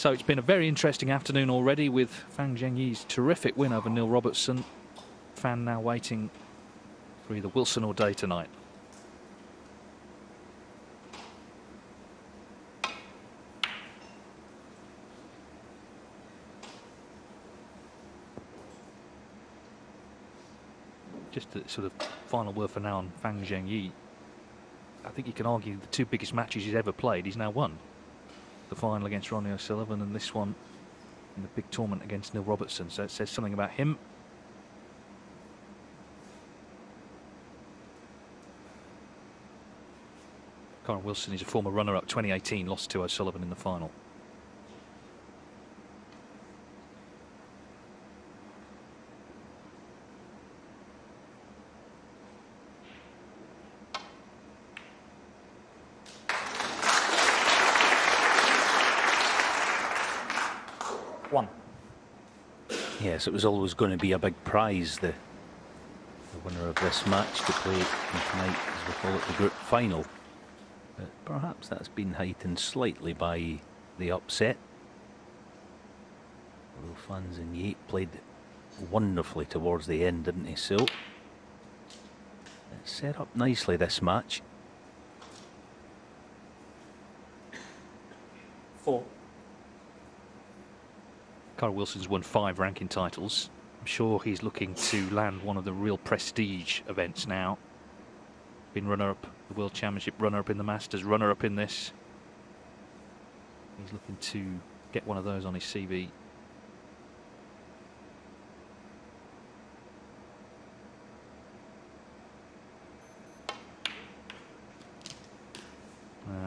So it's been a very interesting afternoon already with Fang Zhengyi's terrific win over Neil Robertson. Fan now waiting for either Wilson or Day tonight. Just a sort of final word for now on Fang Zhengyi. I think you can argue the two biggest matches he's ever played, he's now won. The final against Ronnie O'Sullivan and this one in the big tournament against Neil Robertson. So it says something about him. Kyren Wilson is a former runner-up, 2018, lost to O'Sullivan in the final. Yes, it was always going to be a big prize, the winner of this match to play tonight, as we call it, the group final. But perhaps that's been heightened slightly by the upset. Although Fan Zhengyi played wonderfully towards the end, didn't he? So it's set up nicely, this match. 4. Kyren Wilson's won 5 ranking titles. I'm sure he's looking to land one of the real prestige events now. Been runner-up the World Championship, runner-up in the Masters, runner-up in this. He's looking to get one of those on his CV.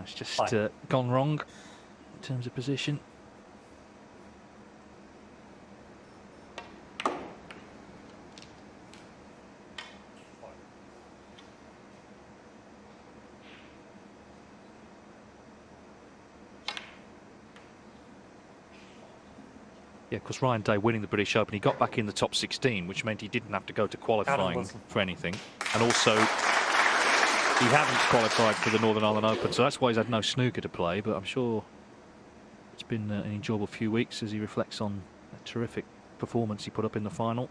It's just gone wrong in terms of position. Yeah, because Ryan Day winning the British Open, he got back in the top 16, which meant he didn't have to go to qualifying for anything. And also, he hadn't qualified for the Northern Ireland Open, so that's why he's had no snooker to play. But I'm sure it's been an enjoyable few weeks as he reflects on that terrific performance he put up in the final.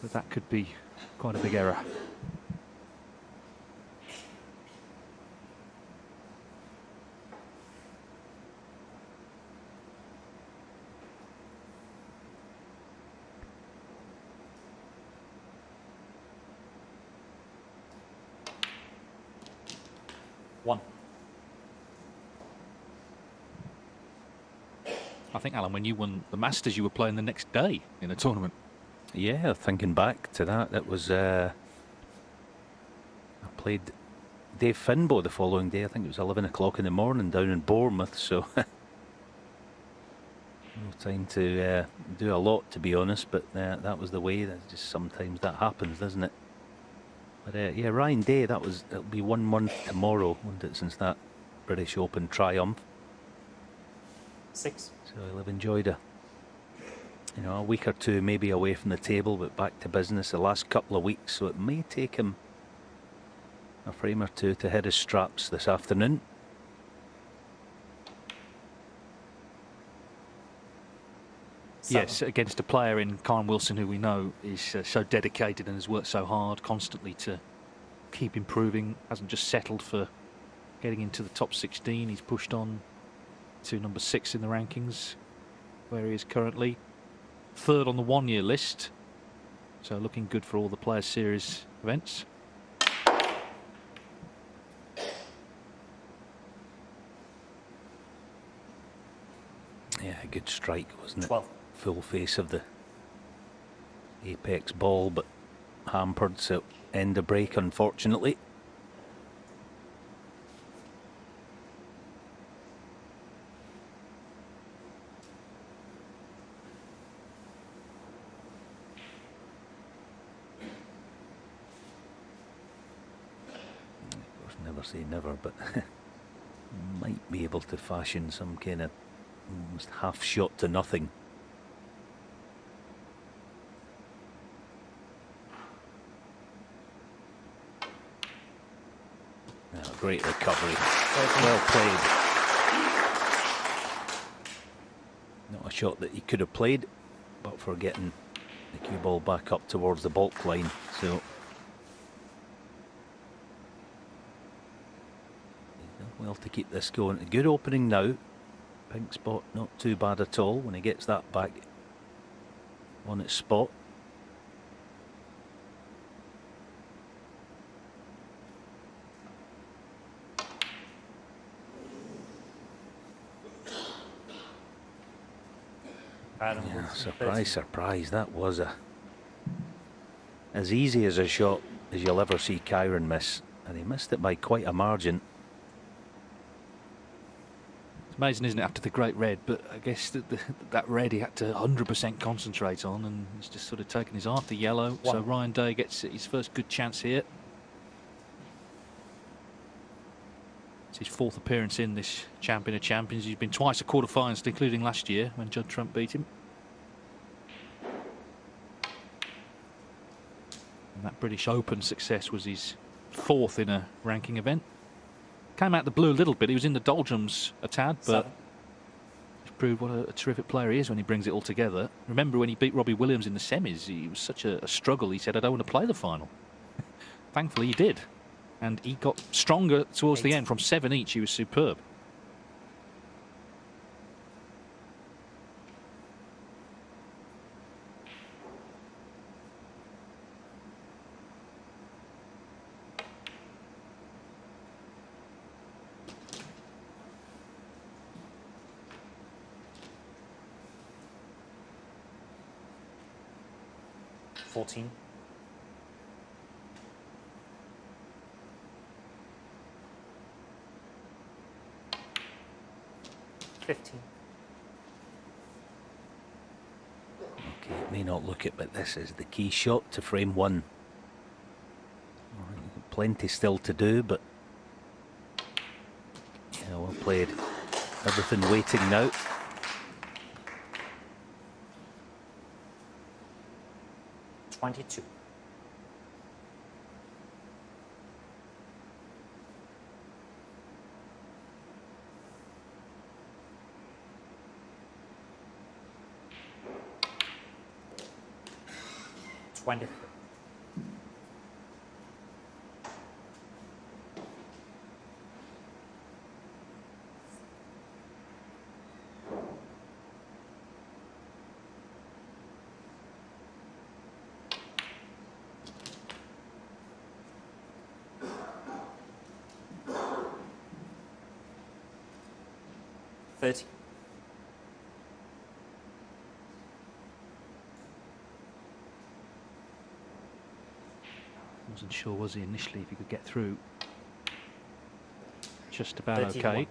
But that could be quite a big error. I think, Alan, when you won the Masters, you were playing the next day in the tournament. Yeah, thinking back to that, it was I played Dave Finbo the following day. I think it was 11 o'clock in the morning down in Bournemouth, so no time to do a lot, to be honest, but that was the way. That just sometimes that happens, doesn't it? But yeah, Ryan Day, it'll be 1 month tomorrow, won't it, since that British Open triumph. 6. So he'll have enjoyed a week or two maybe away from the table, but back to business the last couple of weeks, so it may take him a frame or two to hit his straps this afternoon. Yes, against a player in Kyren Wilson who we know is so dedicated and has worked so hard constantly to keep improving, hasn't just settled for getting into the top 16. He's pushed on to number 6 in the rankings, where he is currently 3rd on the one-year list. So looking good for all the Players Series events. Yeah, a good strike, wasn't it? 12. Full face of the apex ball, but hampered, so end of break, unfortunately. Of course, never say never, but might be able to fashion some kind of almost half shot to nothing. Oh, great recovery. Well played. Not a shot that he could have played, but for getting the cue ball back up towards the baulk line. So he's done well to keep this going. A good opening now. Pink spot not too bad at all when he gets that back on its spot. Yeah, surprise, surprise. That was as easy as a shot as you'll ever see Kyren miss, and he missed it by quite a margin. It's amazing, isn't it, after the great red, but I guess that red he had to 100% concentrate on, and he's just sort of taken his eye off the yellow. So Ryan Day gets his first good chance here. It's his 4th appearance in this Champion of Champions. He's been twice at quarterfinals, including last year when Judd Trump beat him. And that British Open success was his 4th in a ranking event. Came out the blue a little bit. He was in the doldrums a tad, but he's proved what a terrific player he is when he brings it all together. Remember when he beat Robbie Williams in the semis, he was such a struggle. He said, I don't want to play the final. Thankfully he did. And he got stronger towards the end. From 7 each, he was superb. $14. 15. Okay, it may not look it, but this is the key shot to frame 1. Plenty still to do, but yeah, well played. Everything waiting now. $22. $23. $30. Wasn't sure, was he, initially, if he could get through. Just about 31. okay.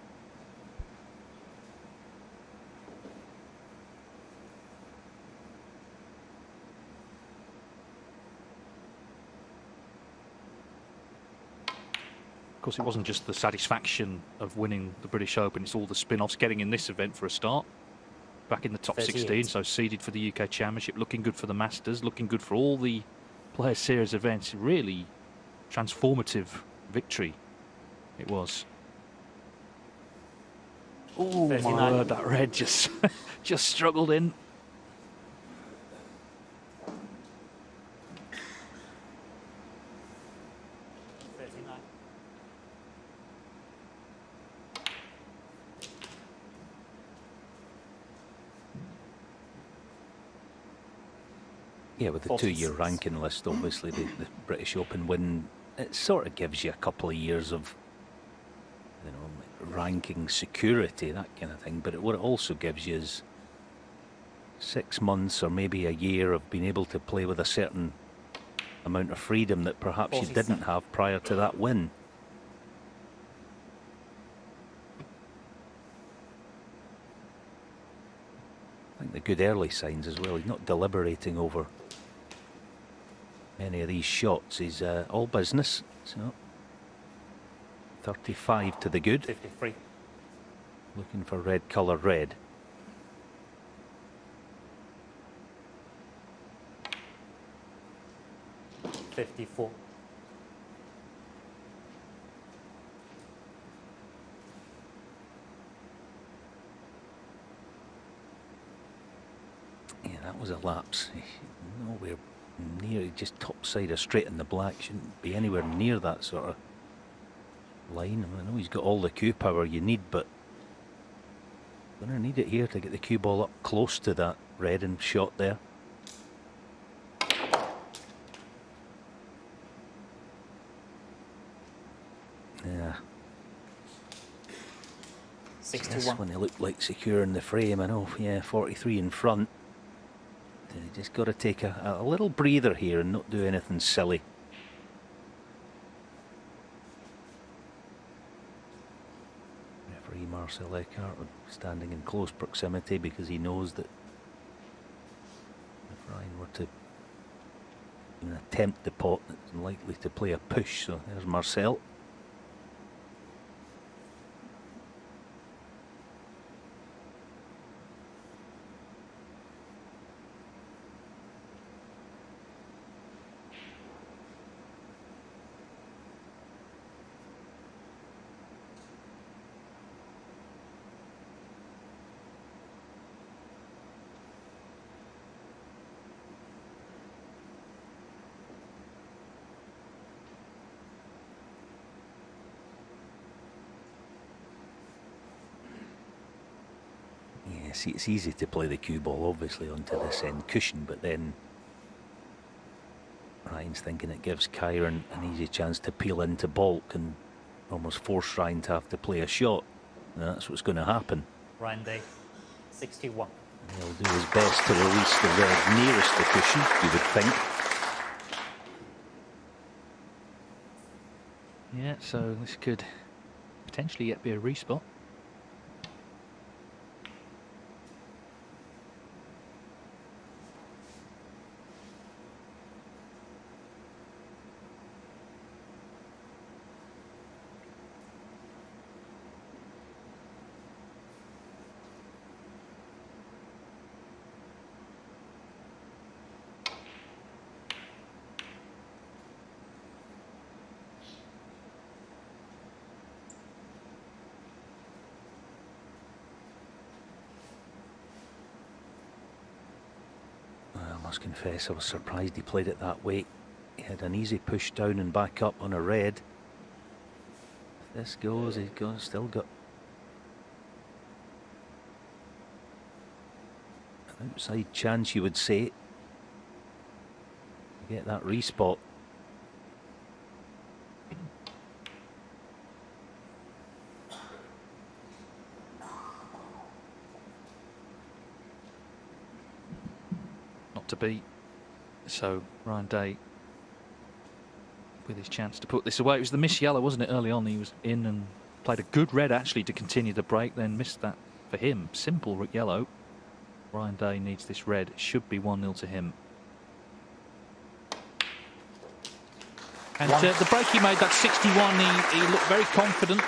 Of course, it wasn't just the satisfaction of winning the British Open, it's all the spin-offs, getting in this event for a start. Back in the top 16, so seeded for the UK Championship, looking good for the Masters, looking good for all the Players Series events. Really transformative victory it was. Oh my word, that red just just struggled in. Yeah, with the 2-year ranking list, obviously the British Open win, it sort of gives you a couple of years of, you know, ranking security, that kind of thing. But what it also gives you is 6 months or maybe a year of being able to play with a certain amount of freedom that perhaps you didn't have prior to that win. I think the good early signs as well. He's not deliberating over many of these shots. He's all business. So 35 to the good. 53. Looking for red colour red. $54. That was a lapse. Nowhere near, just top side of straight in the black. Shouldn't be anywhere near that sort of line. I know he's got all the cue power you need, but going to need it here to get the cue ball up close to that red and shot there. Yeah. 61. This one, they look like secure in the frame. I know, yeah, 43 in front. You just got to take a little breather here and not do anything silly. Referee Marcel Eckhart standing in close proximity because he knows that if Ryan were to even attempt the pot, it's likely to play a push. So there's Marcel. See, it's easy to play the cue ball obviously onto this end cushion, but then Ryan's thinking it gives Kyren an easy chance to peel into baulk and almost force Ryan to have to play a shot, and that's what's going to happen. Ryan Day, 61. And he'll do his best to release the red nearest the cushion, you would think. Yeah, so this could potentially yet be a respot. I must confess I was surprised he played it that way. He had an easy push down and back up on a red. If this goes, he's still got an outside chance, you would say, to get that respot. To beat, so Ryan Day with his chance to put this away. It was the miss yellow, wasn't it, early on? He was in and played a good red actually to continue the break, then missed that for him. Simple yellow. Ryan Day needs this red. It should be 1-0 to him. And the break he made, that 61, he looked very confident.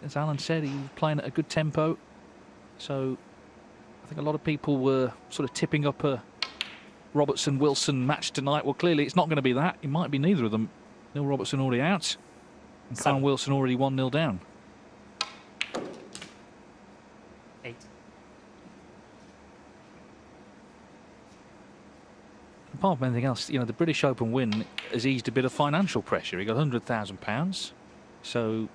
As Alan said, he was playing at a good tempo. So I think a lot of people were sort of tipping up a Robertson-Wilson match tonight. Well, clearly it's not going to be that. It might be neither of them. Neil Robertson already out, and Kyren Wilson already 1-0 down. 8. Apart from anything else, you know, the British Open win has eased a bit of financial pressure. He got £100,000. So,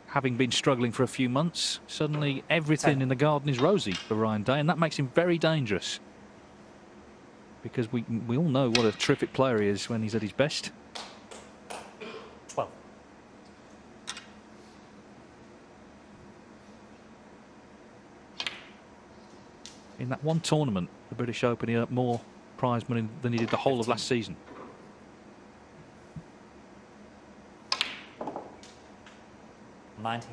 having been struggling for a few months, suddenly everything in the garden is rosy for Ryan Day, and that makes him very dangerous. Because we all know what a terrific player he is when he's at his best. 12. In that one tournament, the British Open, he earned more prize money than he did the whole of last season. 19.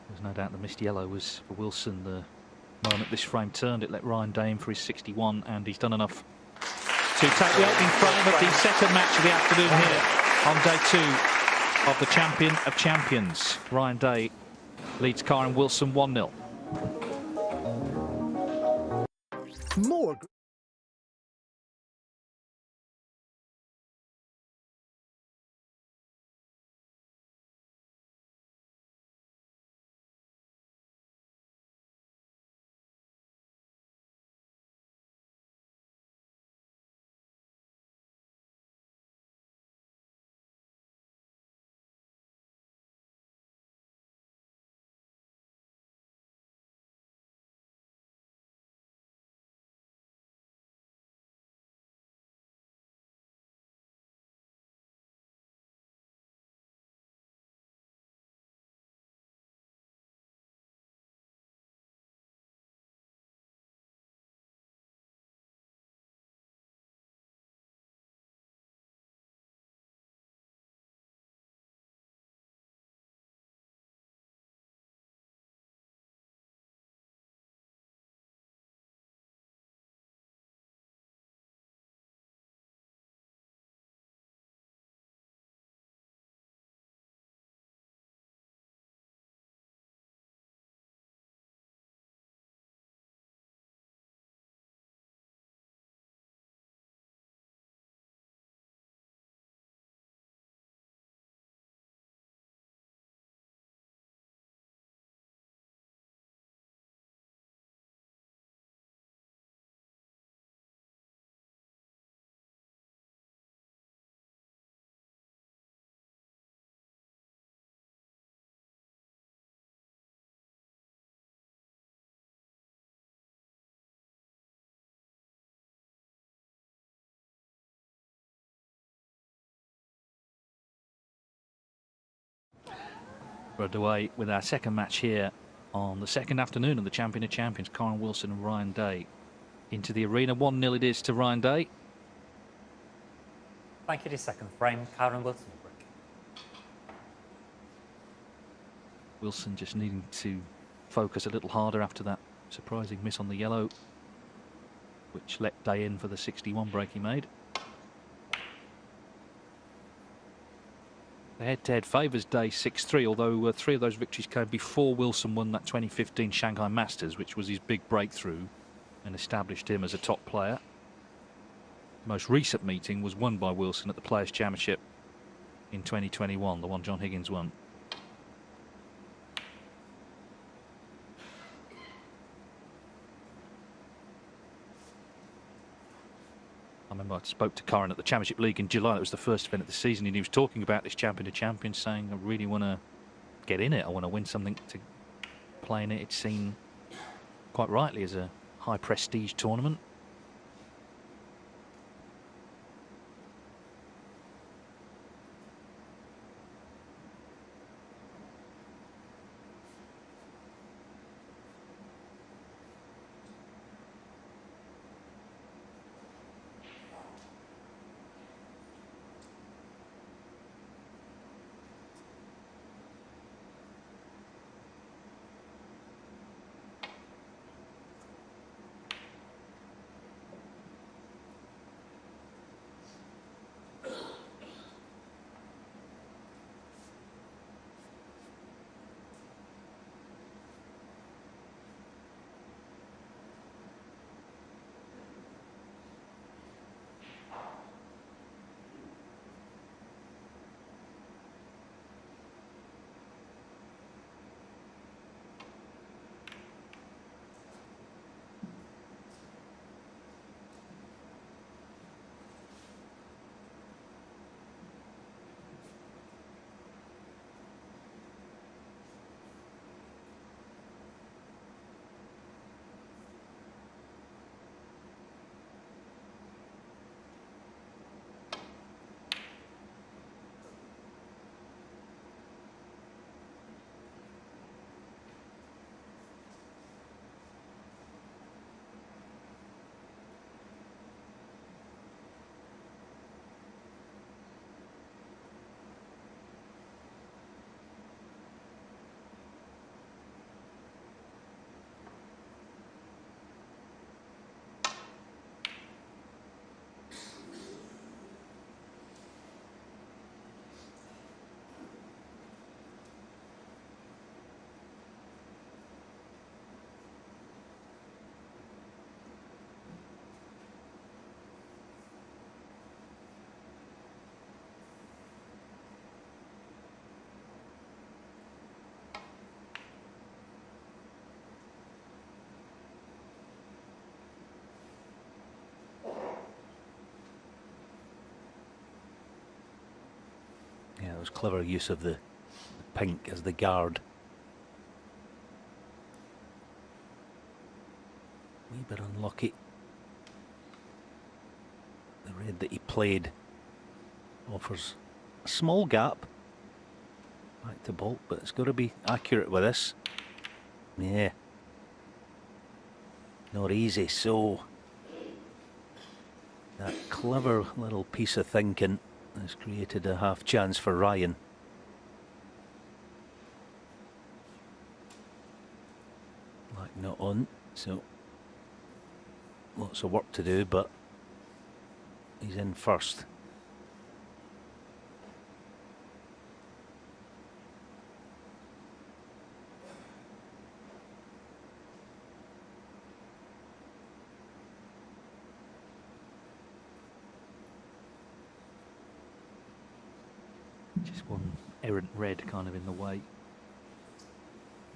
There's no doubt the missed yellow was for Wilson the moment this frame turned. It let Ryan Day in for his 61, and he's done enough to take the opening frame of the second match of the afternoon here on day 2 of the Champion of Champions. Ryan Day leads Kyren Wilson 1-0. More. We're underway with our second match here on the second afternoon of the Champion of Champions, Kyren Wilson and Ryan Day. Into the arena, 1-0 it is to Ryan Day. Thank you. The second frame, Kyren Wilson. Wilson just needing to focus a little harder after that surprising miss on the yellow, which let Day in for the 61 break he made. The head-to-head favours Day 6-3, although 3 of those victories came before Wilson won that 2015 Shanghai Masters, which was his big breakthrough and established him as a top player. The most recent meeting was won by Wilson at the Players' Championship in 2021, the one John Higgins won. I remember I spoke to Kyren at the Championship League in July. That was the first event of the season, and he was talking about this Champion of Champions, saying, I really want to get in it. I want to win something to play in it. It's seen, quite rightly, as a high prestige tournament. Yeah, it was clever use of the pink as the guard. Wee bit unlucky. The red that he played offers a small gap back to Bolt, but it's got to be accurate with this. Yeah. Not easy, so that clever little piece of thinking has created a half chance for Ryan. Like not on, so lots of work to do, but he's in first. Just one errant red kind of in the way.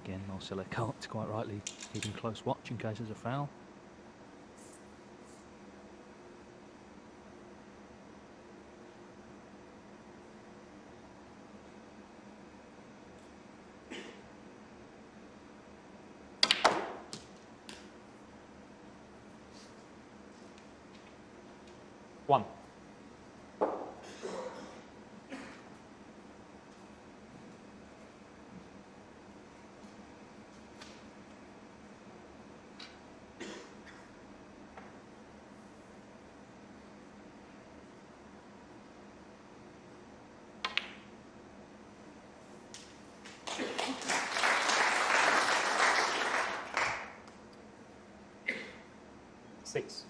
Again, Marcelo Cart's quite rightly keeping close watch in case there's a foul. One. Six.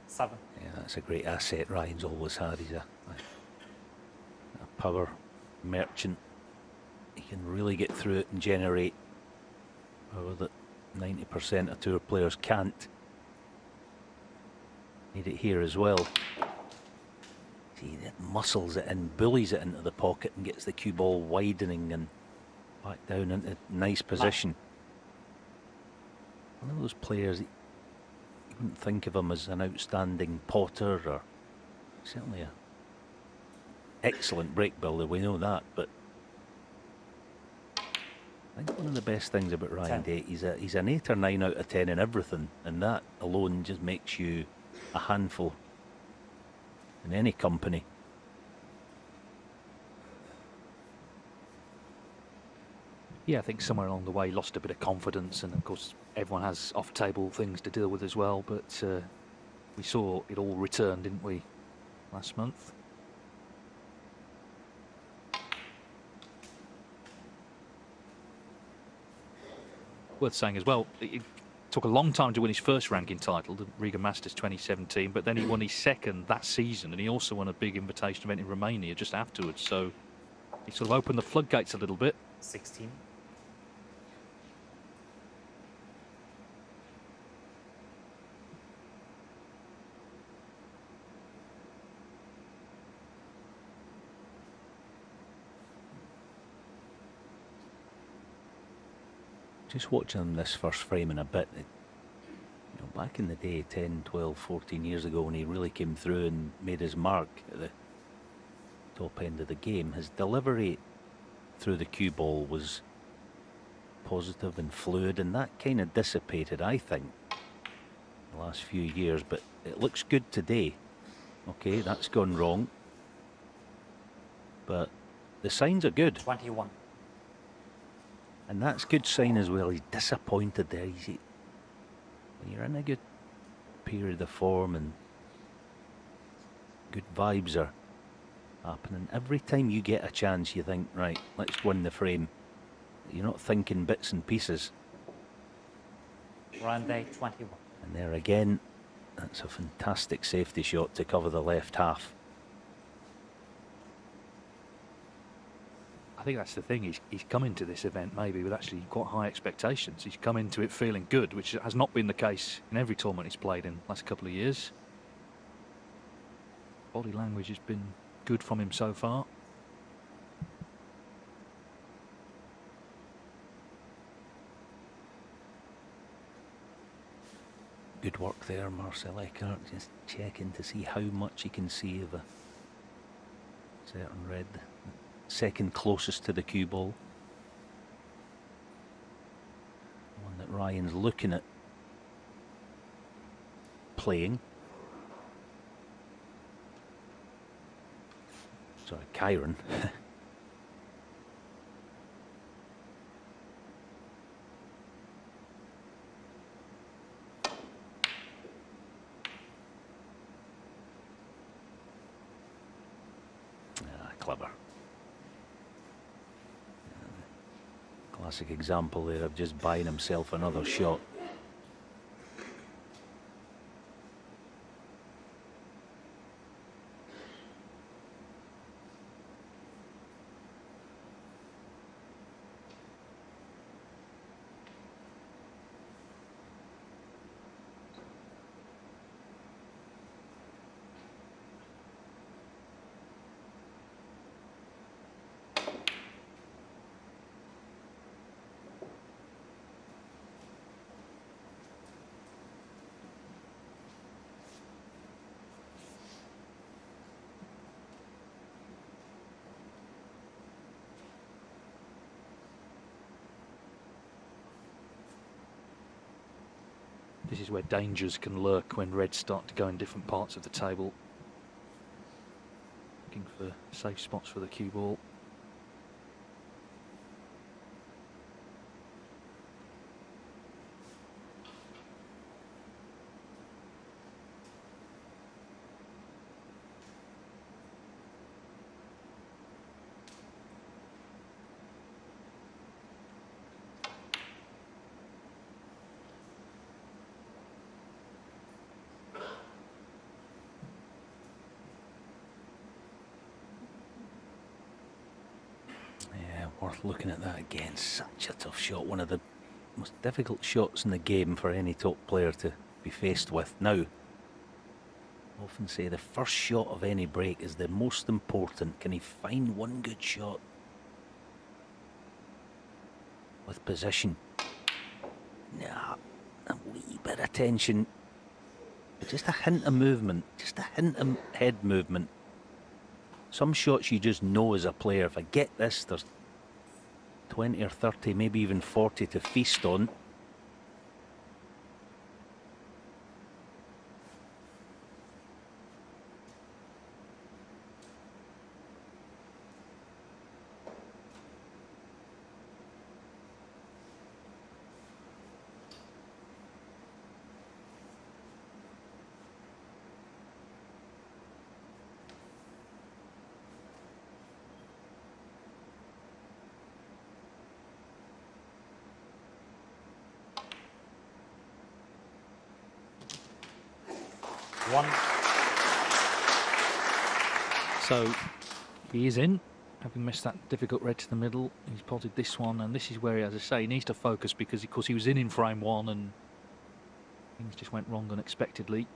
Seven. Yeah, that's a great asset Ryan's always had. He's a power merchant. He can really get through it and generate power that 90% of tour players can't. Need it here as well. See, that muscles it and bullies it into the pocket and gets the cue ball widening and back down into nice position. One of those players, you wouldn't think of him as an outstanding potter or certainly a excellent break builder, we know that, but I think one of the best things about Ryan Day, he's an 8 or 9 out of 10 in everything, and that alone just makes you a handful in any company. Yeah, I think somewhere along the way he lost a bit of confidence, and of course everyone has off-table things to deal with as well, but we saw it all return, didn't we, last month? Worth saying as well, it took a long time to win his first ranking title, the Riga Masters 2017, but then he won his second that season, and he also won a big invitation event in Romania just afterwards, so he sort of opened the floodgates a little bit. 16. Just watching this first frame in a bit, you know, back in the day, 10, 12, 14 years ago, when he really came through and made his mark at the top end of the game, his delivery through the cue ball was positive and fluid, and that kind of dissipated, I think, the last few years, but it looks good today. Okay, that's gone wrong, but the signs are good. 21. And that's good sign as well. He's disappointed there. When you're in a good period of form and good vibes are happening, every time you get a chance you think, right, let's win the frame. You're not thinking bits and pieces. Ryan Day, 21. And there again, that's a fantastic safety shot to cover the left half. I think that's the thing, he's come into this event maybe with actually quite high expectations. He's come into it feeling good, which has not been the case in every tournament he's played in the last couple of years. Body language has been good from him so far. Good work there, Marcel Eckhart, just checking to see how much he can see of a certain red. Second closest to the cue ball. One that Ryan's looking at playing. Sorry, Kyren. Clever. Classic example there of just buying himself another shot. This is where dangers can lurk when reds start to go in different parts of the table. Looking for safe spots for the cue ball. Worth looking at that again. Such a tough shot. One of the most difficult shots in the game for any top player to be faced with. Now, I often say the first shot of any break is the most important. Can he find one good shot with position? Nah, a wee bit of tension. But just a hint of movement. Just a hint of head movement. Some shots you just know as a player, if I get this, there's 20 or 30, maybe even 40 to feast on. One. So he is in, having missed that difficult red to the middle. He's potted this one, and this is where, as I say, he needs to focus because, of course, he was in frame one and things just went wrong unexpectedly.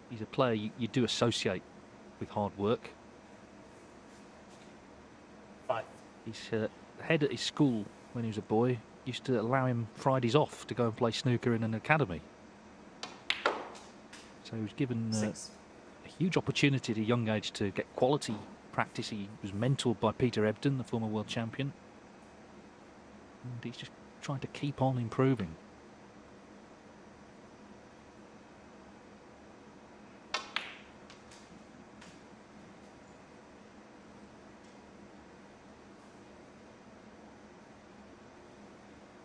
He's a player you do associate with hard work. 5. His head at his school when he was a boy used to allow him Fridays off to go and play snooker in an academy. So he was given a huge opportunity at a young age to get quality practice. He was mentored by Peter Ebdon, the former world champion. And he's just trying to keep on improving.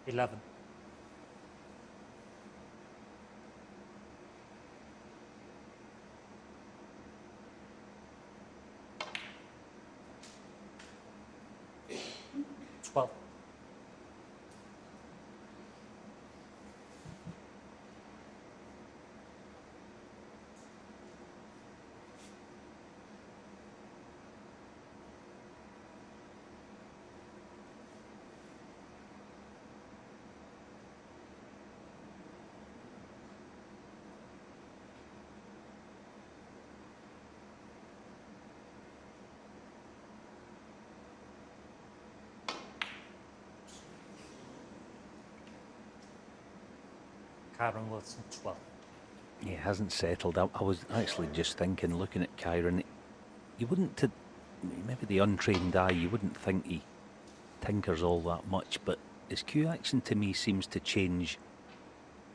$11. $12. Kyren Wilson, 12. Yeah, hasn't settled. I was actually just thinking, looking at Kyren, you wouldn't, maybe the untrained eye, you wouldn't think he tinkers all that much, but his cue action to me seems to change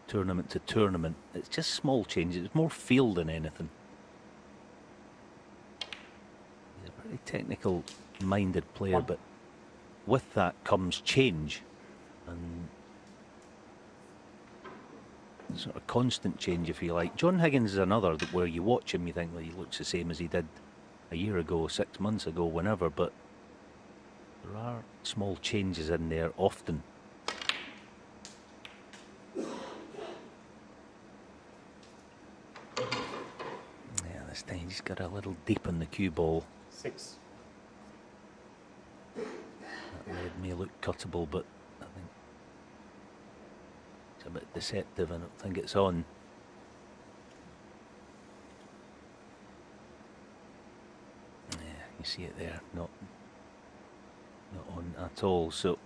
tournament to tournament. It's just small changes. It's more feel than anything. He's a very technical minded player, but with that comes change and sort of constant change, if you like. John Higgins is another that where you watch him, you think, well, he looks the same as he did a year ago, 6 months ago, whenever, but there are small changes in there often. Yeah, this time he's got a little deep in the cue ball. 6. That lead may look cuttable, but I think it's a bit deceptive. I don't think it's on. Yeah, you see it there, not on at all. So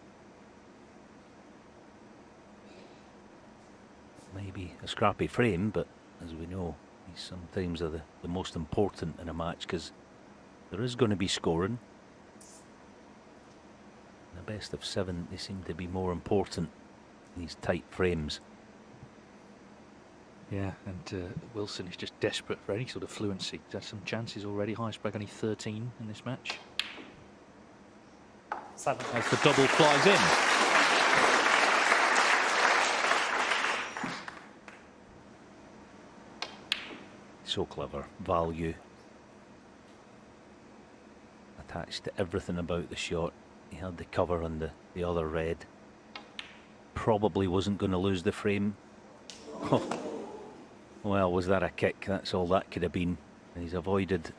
maybe a scrappy frame, but as we know, these sometimes are the most important in a match, because there is going to be scoring. The best of 7, they seem to be more important in these tight frames. Yeah, and Wilson is just desperate for any sort of fluency. He's had some chances already. Highest break only 13 in this match. 7. As the double flies in. So clever. Value attached to everything about the shot. He had the cover on the other red. Probably wasn't going to lose the frame. Oh. Well, was that a kick? That's all that could have been. And he's avoided.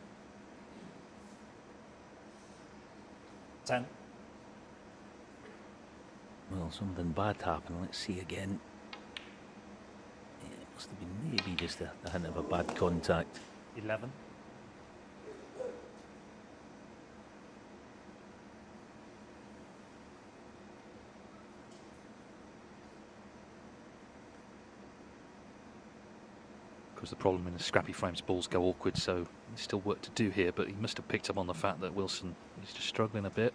10. Well, something bad happened. Let's see again. Yeah, it must have been maybe just a hint of a bad contact. 11. Of course, the problem in the scrappy frames, balls go awkward, so there's still work to do here, but he must have picked up on the fact that Wilson is just struggling a bit.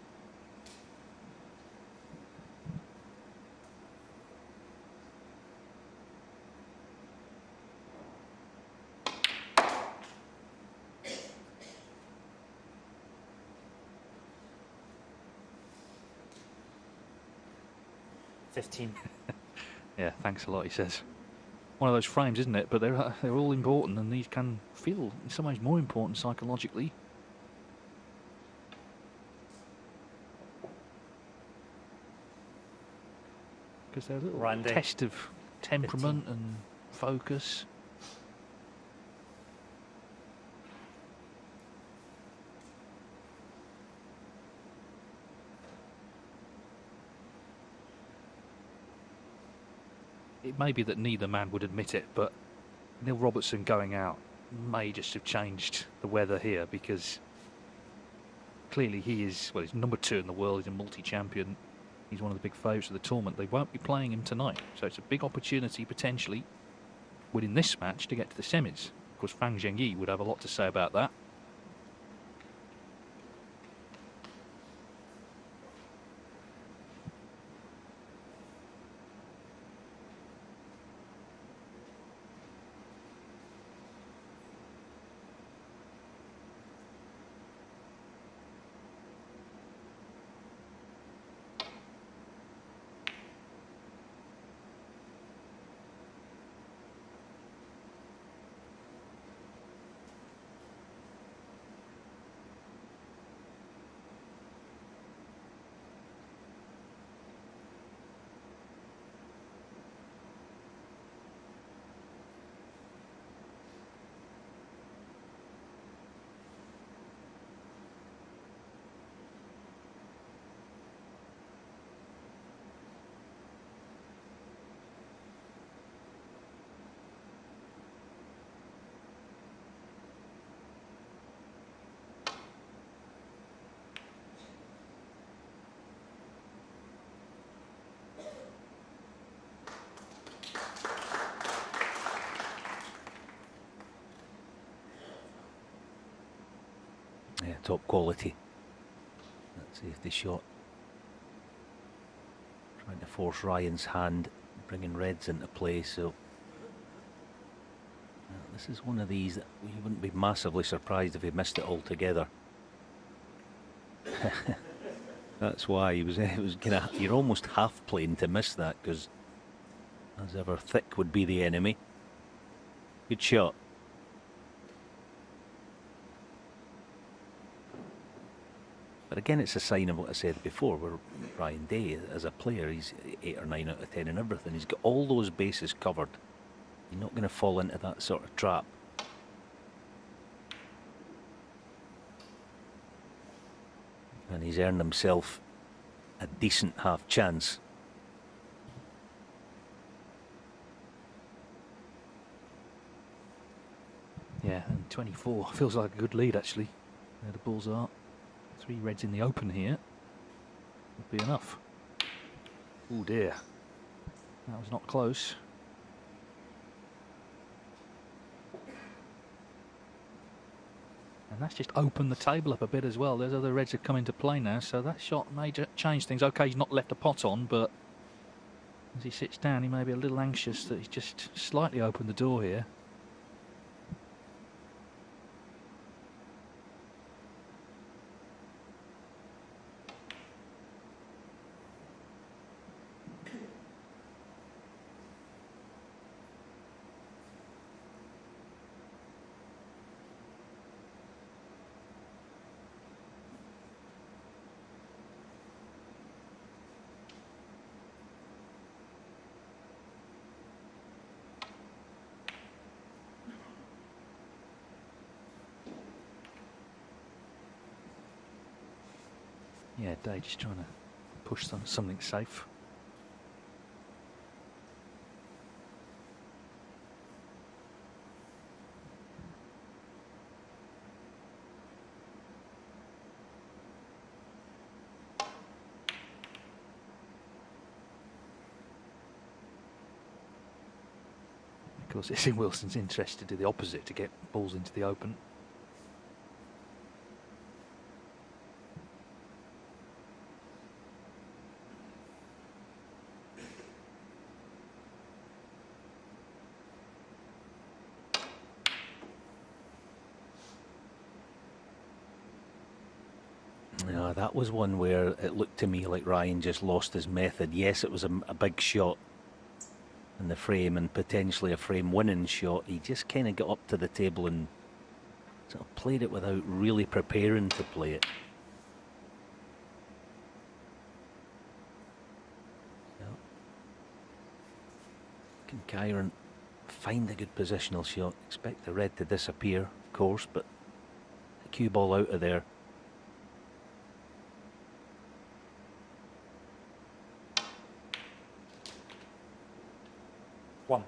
Yeah, thanks a lot, he says. One of those frames, isn't it? But they're all important, and these can feel in some ways more important psychologically. Because they're a little test of temperament 15. and focus. It may be that neither man would admit it, but Neil Robertson going out may just have changed the weather here, because clearly he is, well, he's number 2 in the world, he's a multi-champion, he's one of the big favourites of the tournament. They won't be playing him tonight, so it's a big opportunity potentially winning this match to get to the semis. Of course, Fang Zhengyi would have a lot to say about that. Yeah, top quality. That safety shot. Trying to force Ryan's hand, bringing reds into play, so this is one of these that we wouldn't be massively surprised if he missed it altogether. That's why it was kind of, you're almost half playing to miss that, because as ever thick would be the enemy. Good shot. But again, it's a sign of what I said before, where Ryan Day, as a player, he's 8 or 9 out of 10 in everything. He's got all those bases covered. You're not going to fall into that sort of trap. And he's earned himself a decent half chance. Yeah, and 24 feels like a good lead actually. There the balls are. 3 reds in the open here would be enough. Oh dear, that was not close. And that's just opened the table up a bit as well. There's other reds that come into play now, so that shot may change things. Okay, he's not left a pot on, but as he sits down, he may be a little anxious that he's just slightly opened the door here. Yeah, Day just trying to push something safe. Of course, it's in Wilson's interest to do the opposite, to get balls into the open. Yeah, that was one where it looked to me like Ryan just lost his method. Yes, it was a big shot in the frame and potentially a frame winning shot. He just kind of got up to the table and sort of played it without really preparing to play it. Yeah. Can Kyren find a good positional shot? Expect the red to disappear, of course, but the cue ball out of there. One.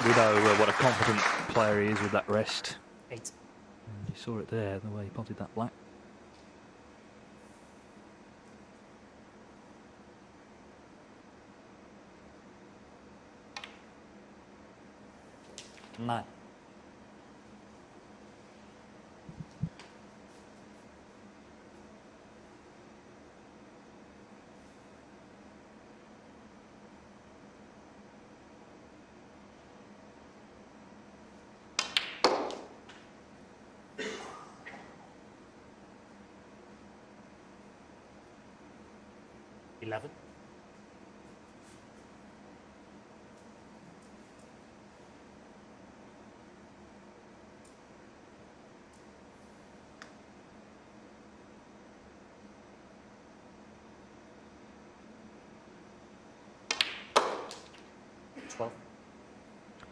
We know what a confident player he is with that rest. 8. And you saw it there, the way he potted that black. Nine. Eleven.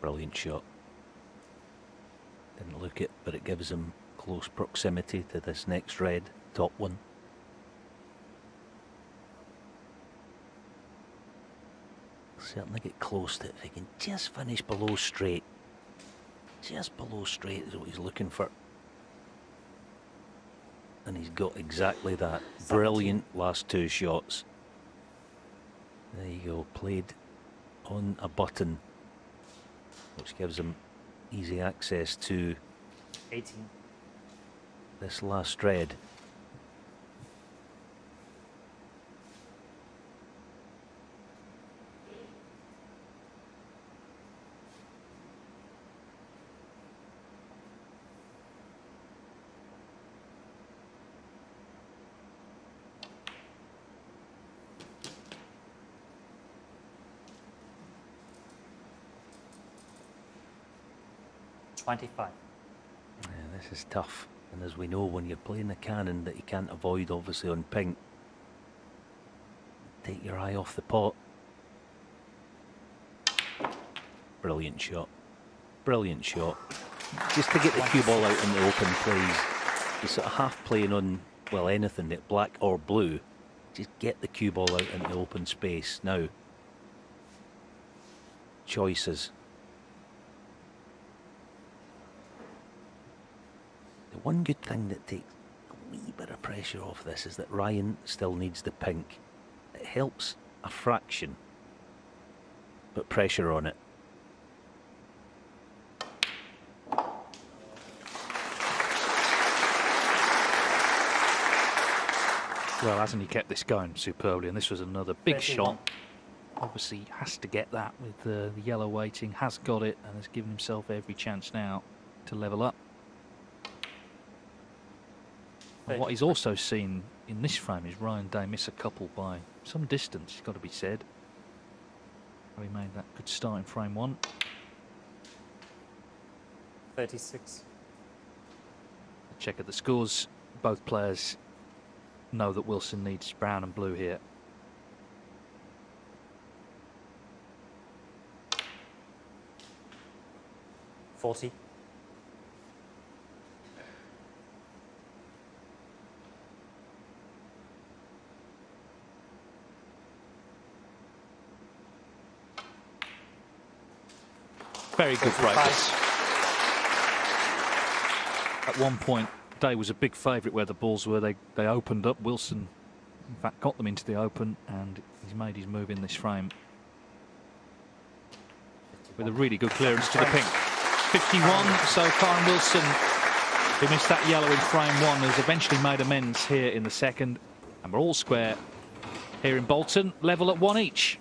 Brilliant shot. Didn't look it, but it gives him close proximity to this next red, top one. certainly get close to it if he can just finish below straight. Just below straight is what he's looking for. And he's got exactly that. 17. Brilliant last two shots. There you go, played on a button, which gives him easy access to 18. this last red. $25. Yeah, this is tough, and as we know, when you're playing the cannon that you can't avoid obviously on pink, take your eye off the pot. Brilliant shot. Brilliant shot. Just to get the cue ball out in the open, please. You're sort of half playing on, well, anything, black or blue. Just get the cue ball out in the open space. Now, choices. The one good thing that takes a wee bit of pressure off this is that Ryan still needs the pink. It helps a fraction, but pressure on it. Well, hasn't he kept this going superbly? And this was another big 31. shot. Obviously, has to get that with the yellow waiting. Has got it and has given himself every chance now to level up. And what he's also seen in this frame is Ryan Day miss a couple by some distance, it's got to be said. He made that good start in frame one. 36. Check at the scores. Both players know that Wilson needs brown and blue here. $40. Very good break. 45. At one point, Day was a big favourite where the balls were. They opened up. Wilson, in fact, got them into the open, and he's made his move in this frame with a really good clearance to the pink. 51. So Kyren Wilson, who missed that yellow in frame one, has eventually made amends here in the second, and we're all square here in Bolton, level at 1 each.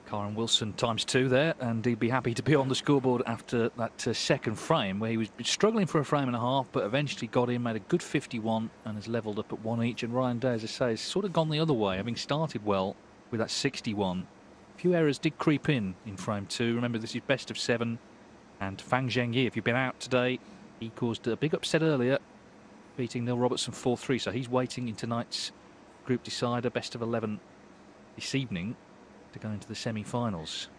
Kyren Wilson ×2 there, and he'd be happy to be on the scoreboard after that second frame, where he was struggling for a frame and a half, but eventually got in, made a good 51, and has levelled up at 1 each. And Ryan Day, as I say, has sort of gone the other way, having started well with that 61. A few errors did creep in frame 2. Remember, this is best of 7, and Fang Zhengyi, if you've been out today, he caused a big upset earlier, beating Neil Robertson 4-3, so he's waiting in tonight's group decider, best of 11 this evening, to go into the semi-finals.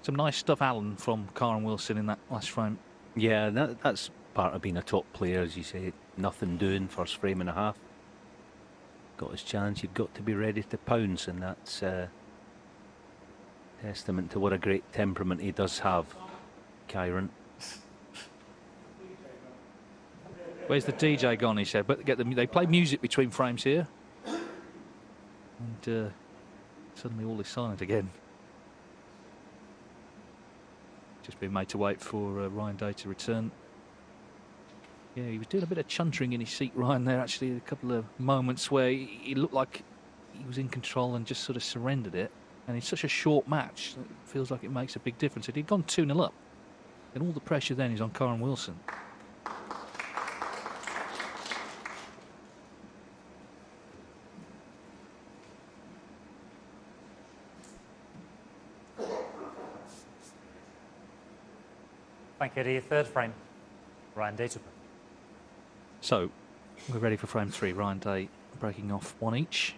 Some nice stuff, Alan, from Kyren Wilson in that last frame. Yeah, that's part of being a top player, as you say. Nothing doing, first frame and a half. Got his chance, you've got to be ready to pounce, and that's testament to what a great temperament he does have, Kyren. Where's the DJ gone, he said, but they play music between frames here. And suddenly all is silent again. Just been made to wait for Ryan Day to return. Yeah, he was doing a bit of chuntering in his seat, Ryan, there actually. A couple of moments where he looked like he was in control and just sort of surrendered it. And in such a short match, it feels like it makes a big difference. If he'd gone 2-0 up, then all the pressure then is on Kyren Wilson. Thank you, Eddie. Third frame. Ryan Day to play. So, we're ready for frame 3. Ryan Day breaking off 1 each.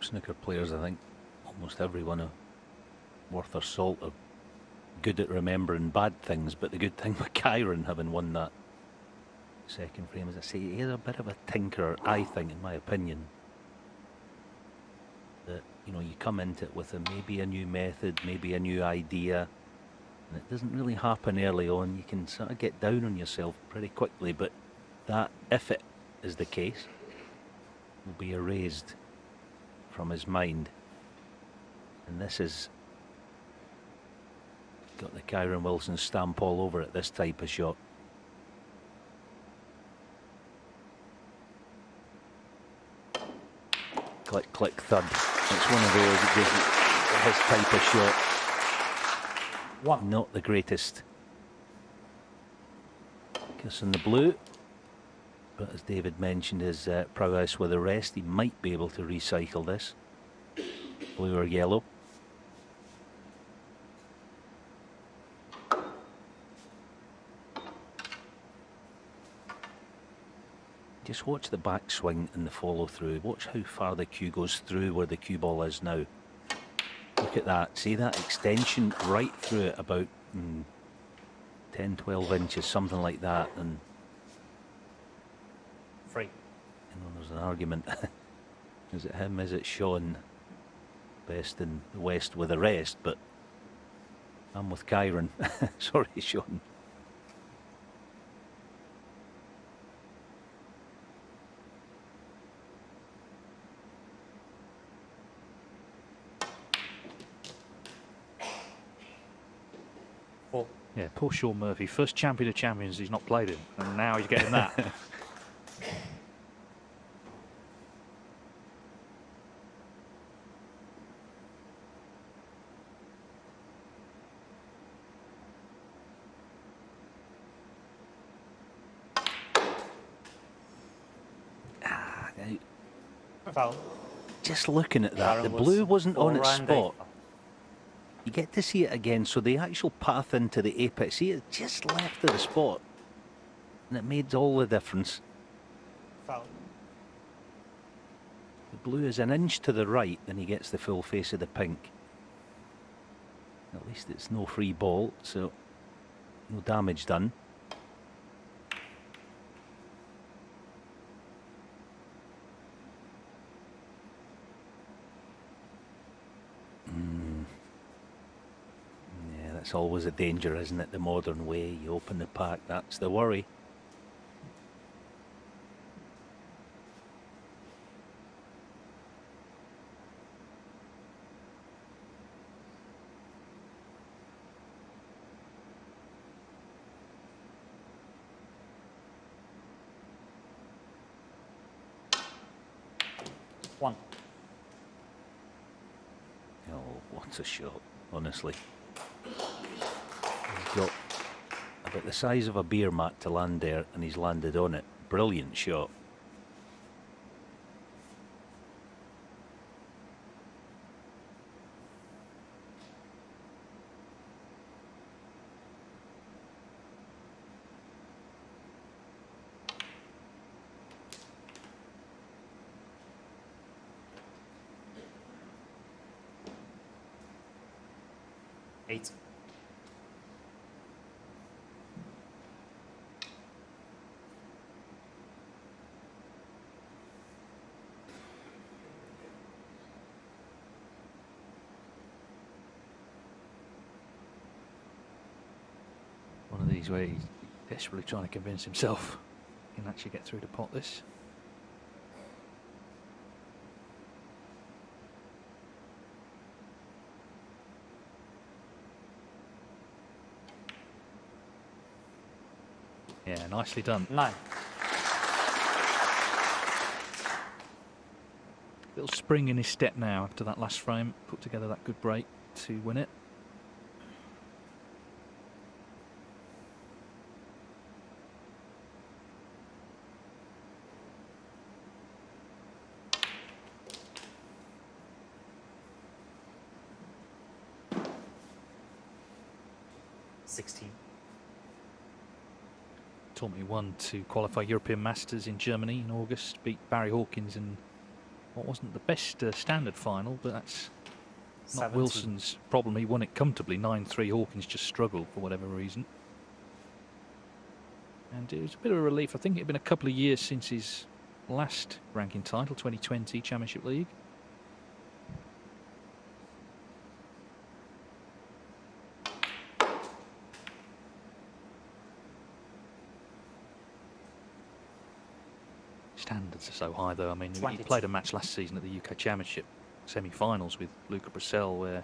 Snooker players, I think almost everyone are worth their salt are good at remembering bad things, but the good thing with Kyren, having won that second frame, as I say, he is a bit of a tinkerer, I think, in my opinion. That, you know, you come into it with maybe a new method, maybe a new idea, and it doesn't really happen early on. You can sort of get down on yourself pretty quickly, but that, if it is the case, will be erased from his mind. And this has got the Kyren Wilson stamp all over it, this type of shot. Click, click, thud. It's one of those that gives his type of shot. Not the greatest. Kiss on the blue. But as David mentioned, his prowess with the rest, he might be able to recycle this. Blue or yellow. Just watch the backswing and the follow through. Watch how far the cue goes through where the cue ball is now. Look at that. See that extension right through it, about 10, 12 inches, something like that. And free. You know, there's an argument. Is it him? Is it Sean? Best in the West with the rest, but I'm with Kyren. Sorry, Sean. Yeah, poor Sean Murphy. First champion of champions he's not played in, and now he's getting that. Foul. Just looking at that, the blue wasn't on its spot. You get to see it again, so the actual path into the apex, see, it just left of the spot, and it made all the difference. Foul. The blue is an inch to the right, then he gets the full face of the pink. At least it's no free ball, so no damage done. That's always a danger, isn't it? The modern way, you open the pack, that's the worry. One. Oh, what a shot, honestly. He's got about the size of a beer mat to land there, and he's landed on it. Brilliant shot. Eight. One of these where he's desperately trying to convince himself he can actually get through to pot this. Yeah, nicely done. 9. Little spring in his step now after that last frame. Put together that good break to win it. Tommy won to qualify European Masters in Germany in August, beat Barry Hawkins in what wasn't the best standard final, but that's not 17. Wilson's problem. He won it comfortably, 9-3. Hawkins just struggled for whatever reason. And it was a bit of a relief. I think it had been a couple of years since his last ranking title, 2020 Championship League. Standards are so high, though. I mean, he 22. played a match last season at the UK Championship semi-finals with Luca Brissell, where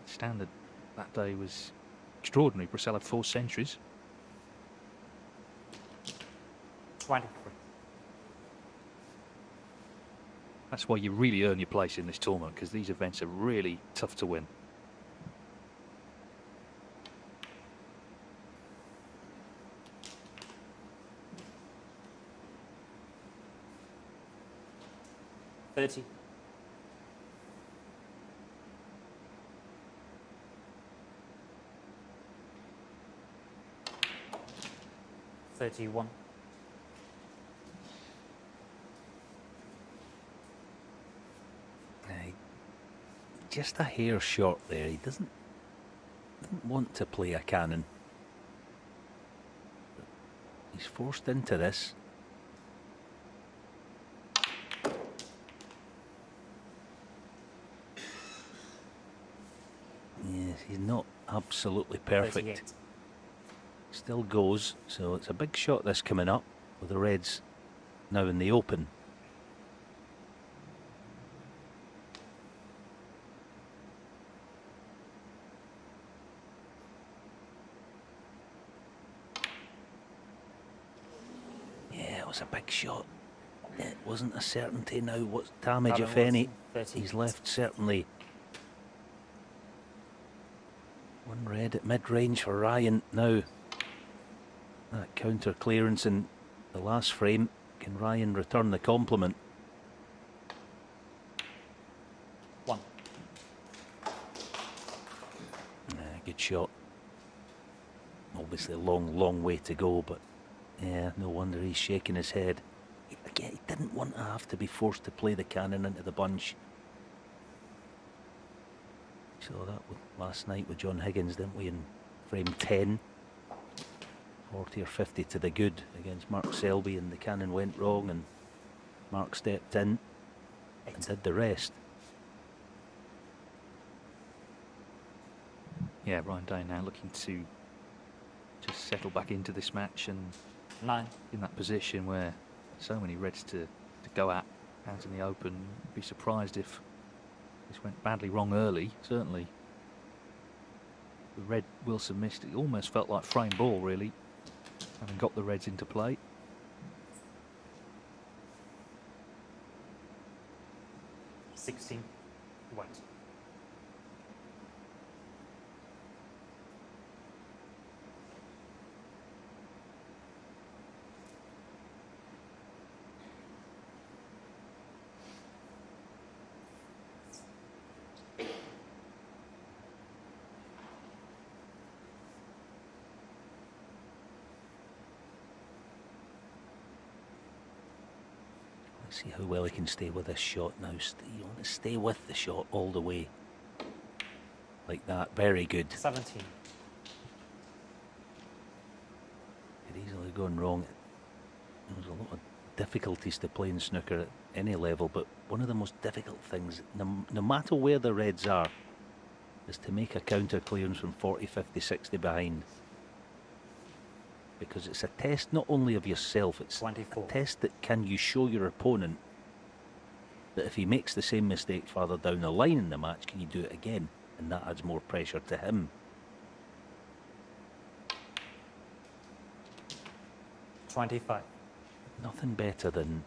the standard that day was extraordinary. Brissell had 4 centuries. 23. That's why you really earn your place in this tournament, because these events are really tough to win. $30. 31. Just a hair short there. He doesn't want to play a cannon. He's forced into this. Yes, he's not absolutely perfect. 38. Still goes, so it's a big shot this coming up with the Reds now in the open. Yeah, it was a big shot. It wasn't a certainty now what damage, if any, he's left. Certainly one red at mid-range for Ryan now. That counter clearance in the last frame. Can Ryan return the compliment? 1. Good shot. Obviously a long way to go, but yeah, no wonder he's shaking his head. Again, he didn't want to have to be forced to play the cannon into the bunch. Saw that last night with John Higgins, didn't we, in frame 10? 40 or 50 to the good against Mark Selby, and the cannon went wrong and Mark stepped in and did the rest. Yeah, Ryan Day now looking to just settle back into this match and 9. in that position where so many reds to go at out in the open. Be surprised if this went badly wrong early. Certainly the red Wilson missed. It almost felt like frame ball, really, having got the reds into play. 16. White. See how well he can stay with this shot now. You want to stay with the shot all the way. Like that. Very good. 17. Could easily gone wrong. There's a lot of difficulties to play in snooker at any level, but one of the most difficult things, no matter where the reds are, is to make a counter clearance from 40, 50, 60 behind. Because it's a test not only of yourself, it's 24. a test that can you show your opponent that if he makes the same mistake further down the line in the match, can you do it again? And that adds more pressure to him. 25. Nothing better than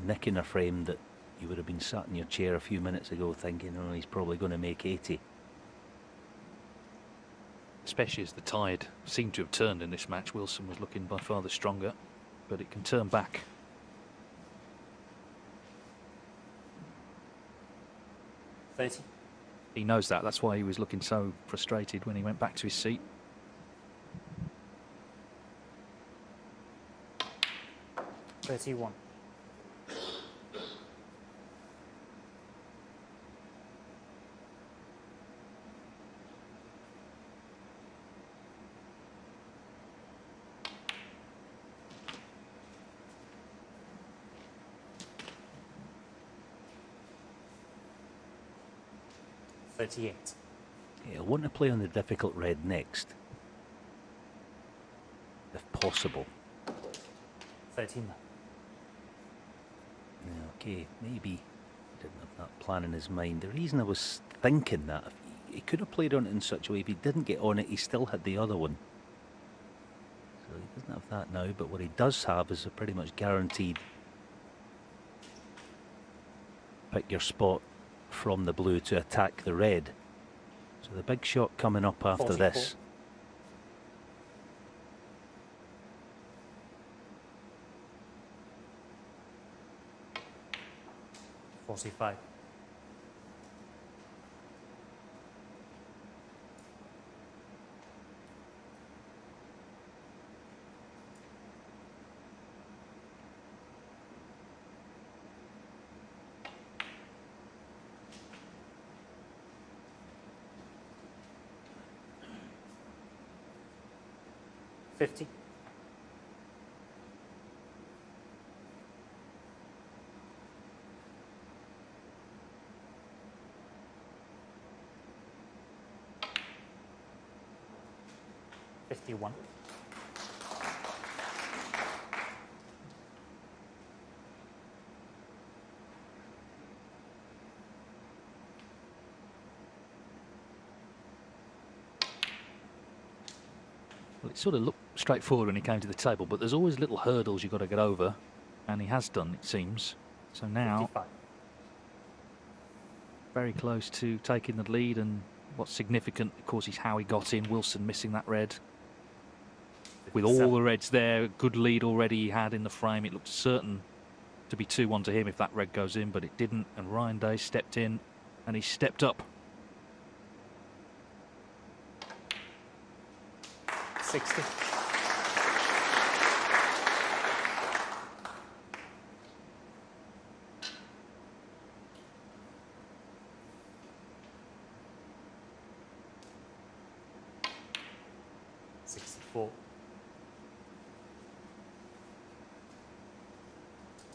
nicking a frame that you would have been sat in your chair a few minutes ago thinking, oh, he's probably going to make 80. Especially as the tide seemed to have turned in this match. Wilson was looking by far the stronger, but it can turn back. 30. He knows that. That's why he was looking so frustrated when he went back to his seat. 31. Yeah, I want to play on the difficult red next, if possible. 13. Okay, maybe he didn't have that plan in his mind. The reason I was thinking that, he could have played on it in such a way, if he didn't get on it, he still had the other one. So he doesn't have that now, but what he does have is a pretty much guaranteed pick your spot from the blue to attack the red. So the big shot coming up after 44. this. $45. $50. $51. Well, it sort of looked straightforward when he came to the table, but there's always little hurdles you've got to get over, and he has done, it seems. So now, 55. very close to taking the lead, and what's significant, of course, is how he got in. Wilson missing that red. With all the reds there, good lead already he had in the frame. It looked certain to be 2-1 to him if that red goes in, but it didn't, and Ryan Day stepped in, and he stepped up. 60.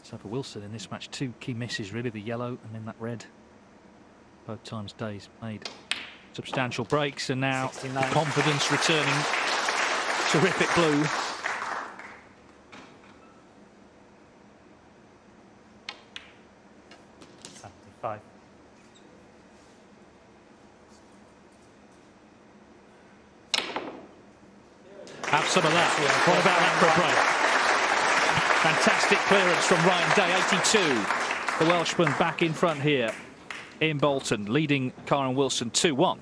So for Wilson in this match, two key misses really, the yellow and then that red. Both times Day's made substantial breaks, and now 69. confidence returning. Terrific blue. Have some of that. What about that for a break? Fantastic clearance from Ryan Day, 82. The Welshman back in front here in Bolton, leading Kyren Wilson 2-1.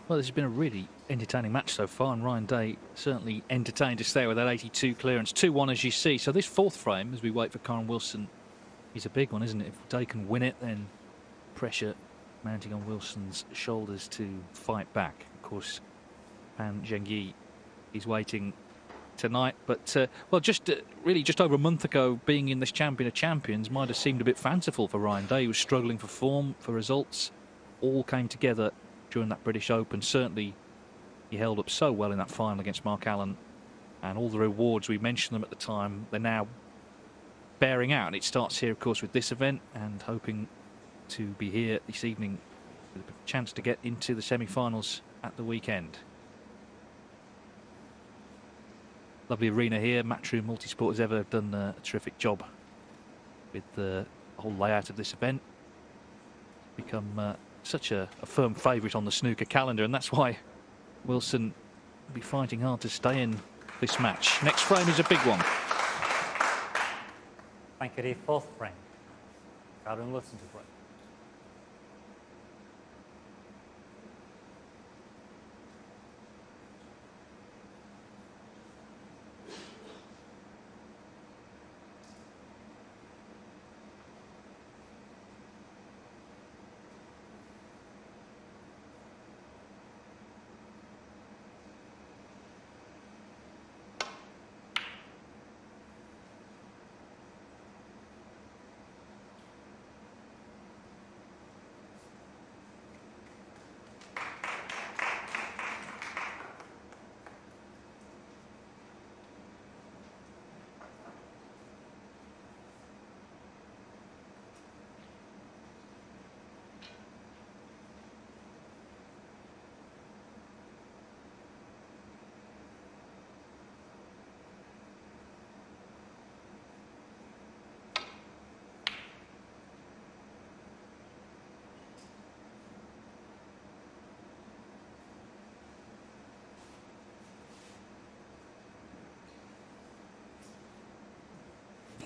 Well, this has been a really entertaining match so far, and Ryan Day certainly entertained to stay with that 82 clearance. 2-1 as you see. So this fourth frame, as we wait for Kyren Wilson, is a big one, isn't it? If Day can win it, then pressure mounting on Wilson's shoulders to fight back. Of course, Pan Zhengyi is waiting tonight. But, well, really just over a month ago, being in this Champion of Champions might have seemed a bit fanciful for Ryan Day. He was struggling for form, for results. All came together during that British Open. Certainly he held up so well in that final against Mark Allen, and all the rewards, we mentioned them at the time, they're now bearing out. And it starts here, of course, with this event, and hoping to be here this evening with a chance to get into the semi-finals at the weekend. Lovely arena here. Matchroom Multisport has ever done a terrific job with the whole layout of this event. Become such a firm favourite on the snooker calendar, and that's why Wilson will be fighting hard to stay in this match. Next frame is a big one. Thank you. Fourth frame. Kyren Wilson to break.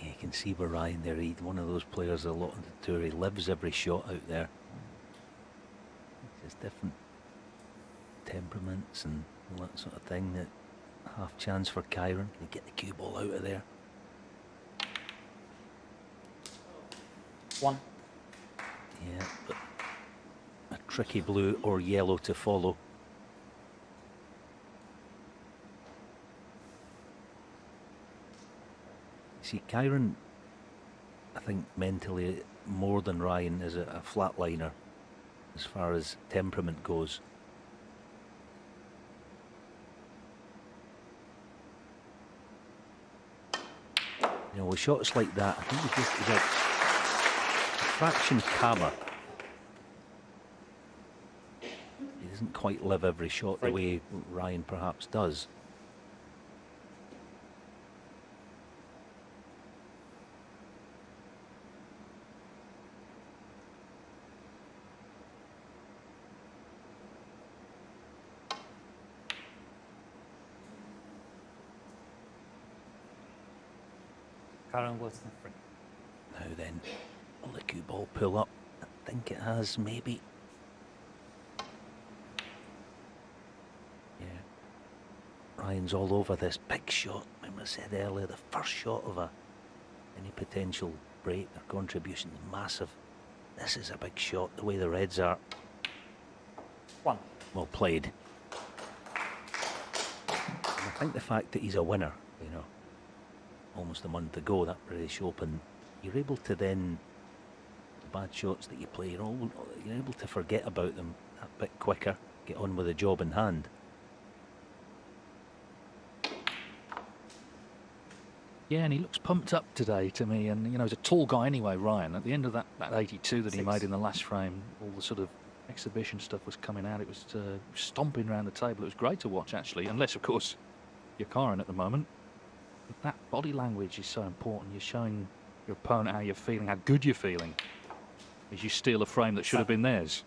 You can see by Ryan there, he's one of those players a lot on the tour, he lives every shot out there. It's just different temperaments and all that sort of thing that Half chance for Kyren. Can he get the cue ball out of there? 1. Yeah, but a tricky blue or yellow to follow. See, Kyren, I think mentally more than Ryan, is a flatliner as far as temperament goes. You know, with shots like that, I think he's a fraction calmer. He doesn't quite live every shot the way Ryan perhaps does. Kyren Wilson free. Now then, will the cue ball pull up? I think it has, maybe. Yeah. Ryan's all over this big shot. Remember I said earlier, the first shot of any potential break or contribution is massive. This is a big shot, the way the Reds are. 1. Well played. And I think the fact that he's a winner, you know, almost a month ago, that British Open, you're able to then, the bad shots that you play, you're able to forget about them a bit quicker, get on with the job in hand. Yeah, and he looks pumped up today to me, and you know, he's a tall guy anyway, Ryan. At the end of that 82 that he made in the last frame, all the sort of exhibition stuff was coming out. It was stomping around the table. It was great to watch, actually, unless, of course, you're Kyren at the moment. But that body language is so important. You're showing your opponent how you're feeling, how good you're feeling, as you steal a frame that should have been theirs.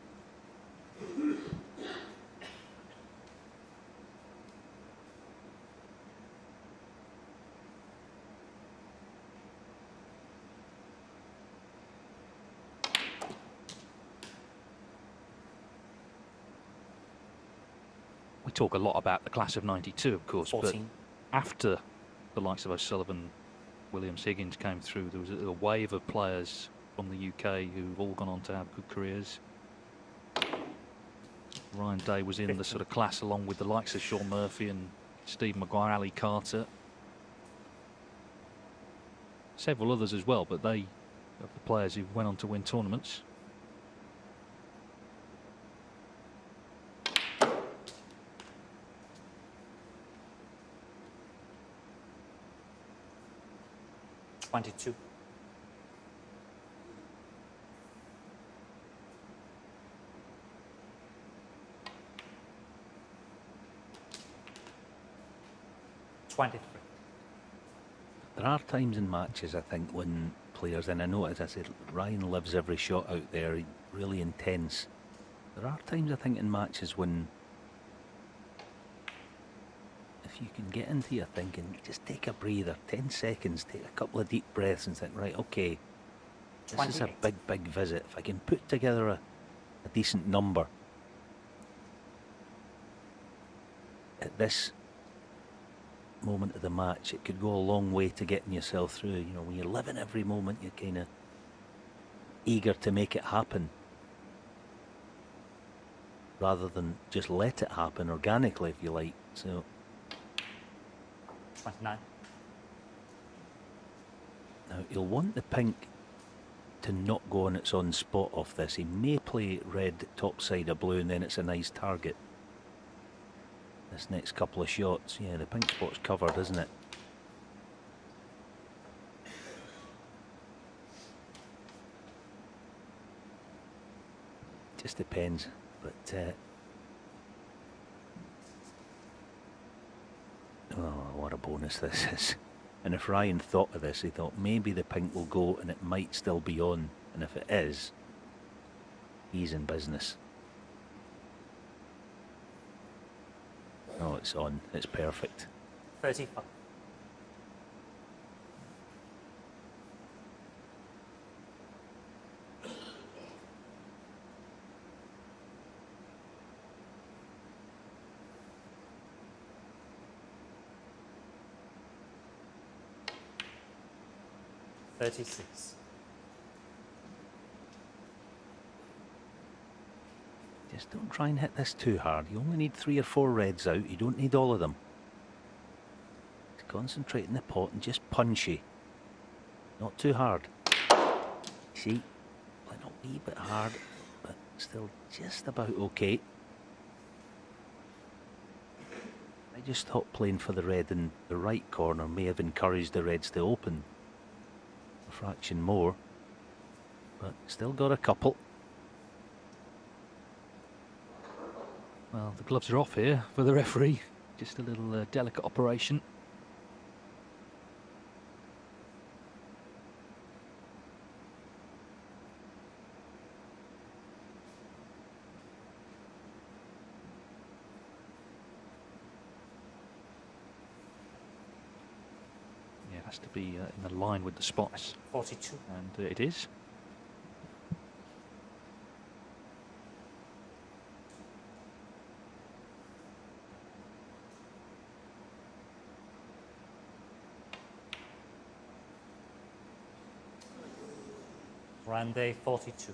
We talk a lot about the class of 92, of course, 14. but after the likes of O'Sullivan, Williams, Higgins came through, there was a wave of players from the UK who've all gone on to have good careers. Ryan Day was in the sort of class along with the likes of Sean Murphy and Steve Maguire, Ali Carter. Several others as well, but they are the players who went on to win tournaments. '22. There are times in matches, I think, when players, and I know, as I said, Ryan lives every shot out there, really intense. There are times, I think, in matches when, if you can get into your thinking, just take a breather, 10 seconds, take a couple of deep breaths and think, right, okay, this is a big visit. If I can put together a decent number at this moment of the match, it could go a long way to getting yourself through. You know, when you're living every moment, you're kind of eager to make it happen rather than just let it happen organically, if you like. So 29. now he'll want the pink to not go on its own spot off this. He may play red topside of blue and then it's a nice target. This next couple of shots, yeah, the pink spot's covered, isn't it? Just depends, but oh, what a bonus this is. And if Ryan thought of this, he thought maybe the pink will go and it might still be on, and if it is, he's in business. Oh, it's on. It's perfect. 35. 36. Just don't try and hit this too hard. You only need 3 or 4 reds out. You don't need all of them. Just concentrate in the pot and just punchy. Not too hard. See, went a wee bit hard, but still just about okay. I just thought playing for the red in the right corner may have encouraged the reds to open a fraction more, but still got a couple. Well, the gloves are off here for the referee. Just a little delicate operation. Yeah, it has to be in a line with the spots. 42. And it is. Rande 42.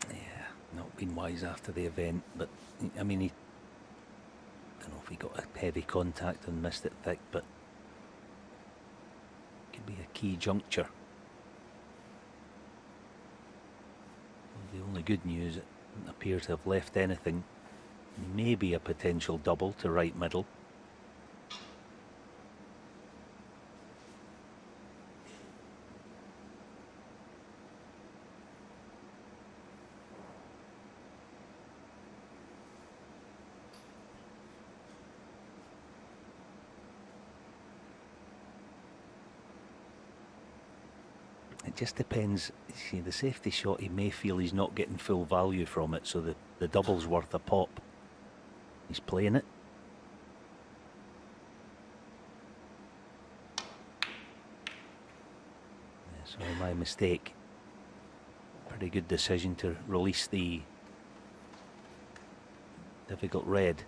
Yeah, not been wise after the event, but I mean, I don't know if he got a heavy contact and missed it thick, but could be a key juncture. Well, the only good news, it doesn't appear to have left anything. Maybe a potential double to right middle. It just depends. See, the safety shot, he may feel he's not getting full value from it, so the double's worth a pop. He's playing it. Yeah, sorry, my mistake. Pretty good decision to release the difficult red.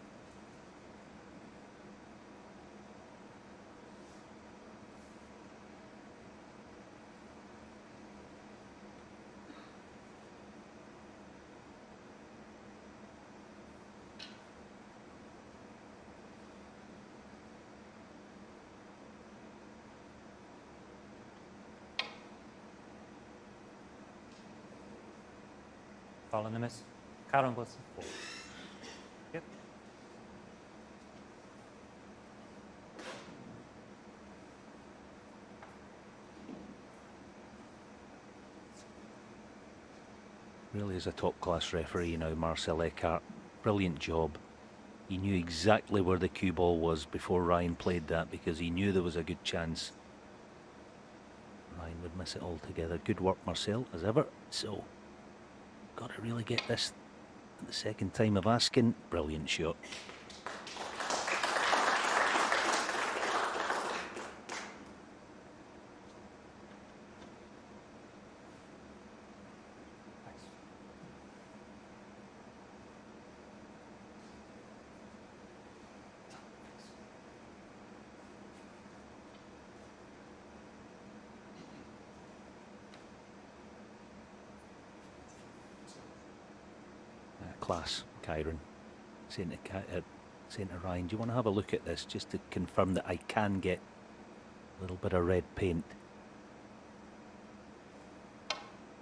Following the miss. Kyren Wilson 4. Yep. Really is a top-class referee now, Marcel Eckhart. Brilliant job. He knew exactly where the cue ball was before Ryan played that, because he knew there was a good chance Ryan would miss it altogether. Good work, Marcel, as ever. So, got to really get this at the second time of asking. Brilliant shot. Class, Kyren. Saying to Ryan, do you want to have a look at this just to confirm that I can get a little bit of red paint?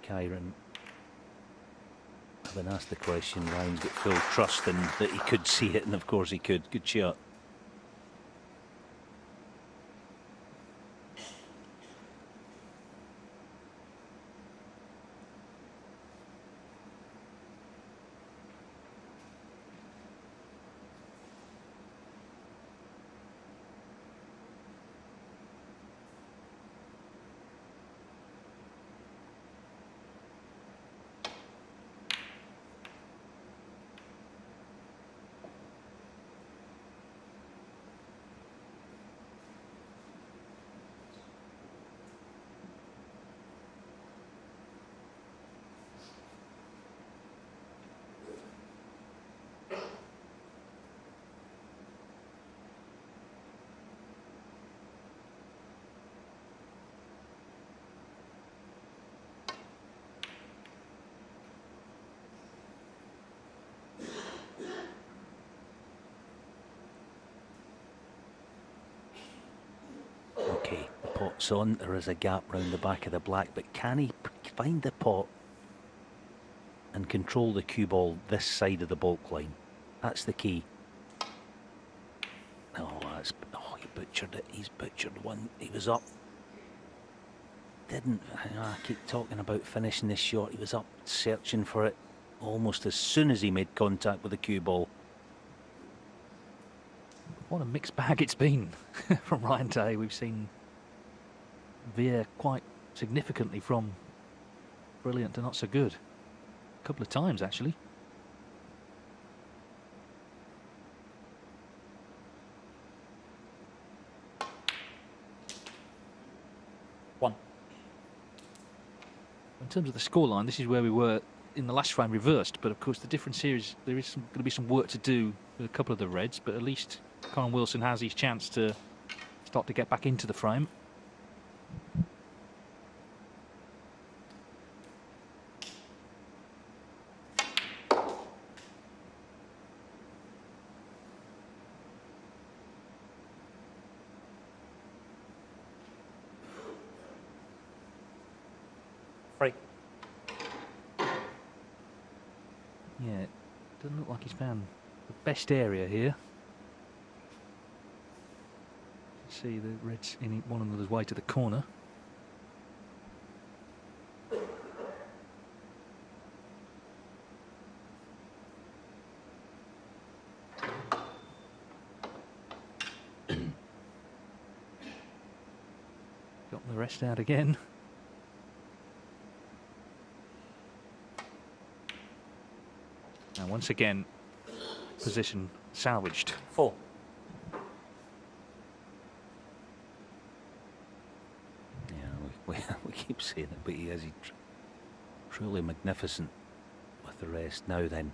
Kyren, having asked the question, Ryan's got full trust in that he could see it, and of course he could. Good shot. pot's on, there is a gap round the back of the black, but can he find the pot and control the cue ball this side of the baulk line? That's the key. Oh, he butchered it. He's butchered one. He was up. I keep talking about finishing this shot. He was up searching for it almost as soon as he made contact with the cue ball. What a mixed bag it's been from Ryan Day. We've seen veer quite significantly from brilliant to not so good. A couple of times, actually. In terms of the scoreline, this is where we were in the last frame reversed, but of course the difference here is there is going to be some work to do with a couple of the reds, but at least Kyren Wilson has his chance to start to get back into the frame. Free. Yeah, it doesn't look like he's found the best area here. See the reds in one another's way to the corner. Got the rest out again. And once again, position salvaged. 4. We keep saying it, but he is truly magnificent with the rest. Now then.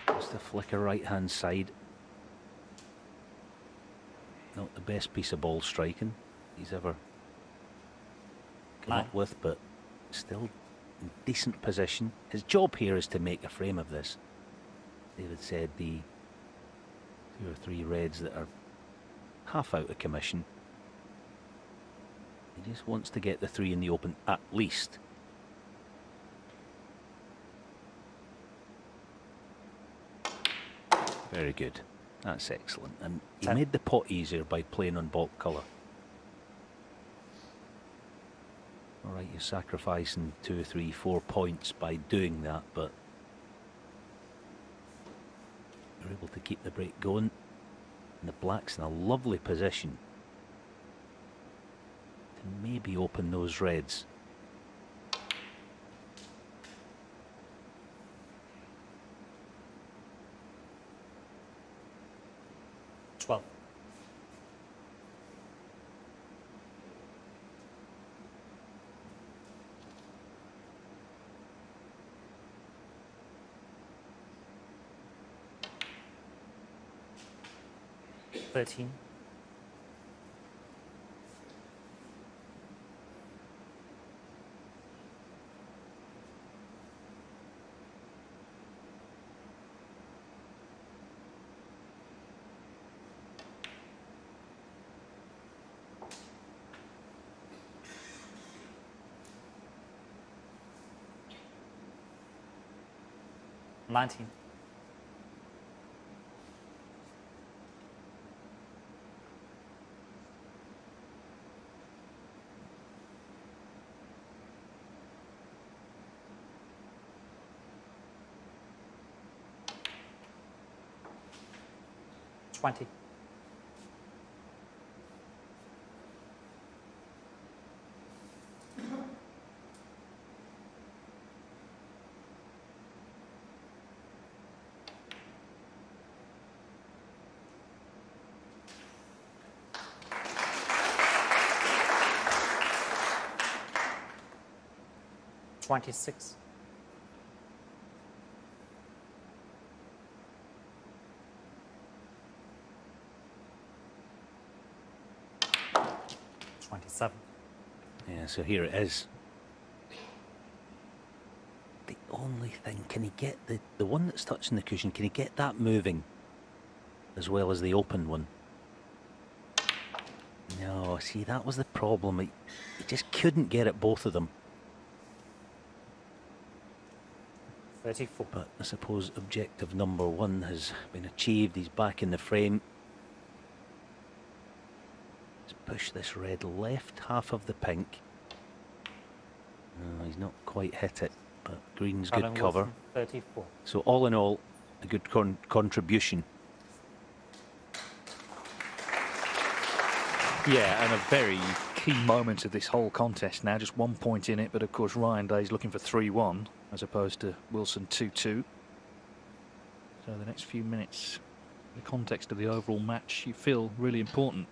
Just a flicker right hand side. Not the best piece of ball striking he's ever come up with, but still in decent position. His job here is to make a frame of this. David said the 2 or 3 reds that are half out of commission. He just wants to get the 3 in the open at least. Very good. That's excellent. And he made the pot easier by playing on baulk colour. Alright, you're sacrificing 2, 3, 4 points by doing that, but you're able to keep the break going. And the black's in a lovely position to maybe open those reds. Well. $13. $19. $20. $26. $27. Yeah, so here it is. The only thing, can he get the one that's touching the cushion, can he get that moving as well as the open one. No, see, that was the problem. He just couldn't get at both of them. 34. But I suppose objective number one has been achieved. He's back in the frame. Let's push this red left half of the pink. No, he's not quite hit it, but green's good cover. Wilson, 34. So all in all, a good contribution. Yeah, and a very key moment of this whole contest now. Just 1 point in it, but of course Ryan Day's looking for 3-1 as opposed to Wilson 2-2. So the next few minutes, in the context of the overall match, you feel really important.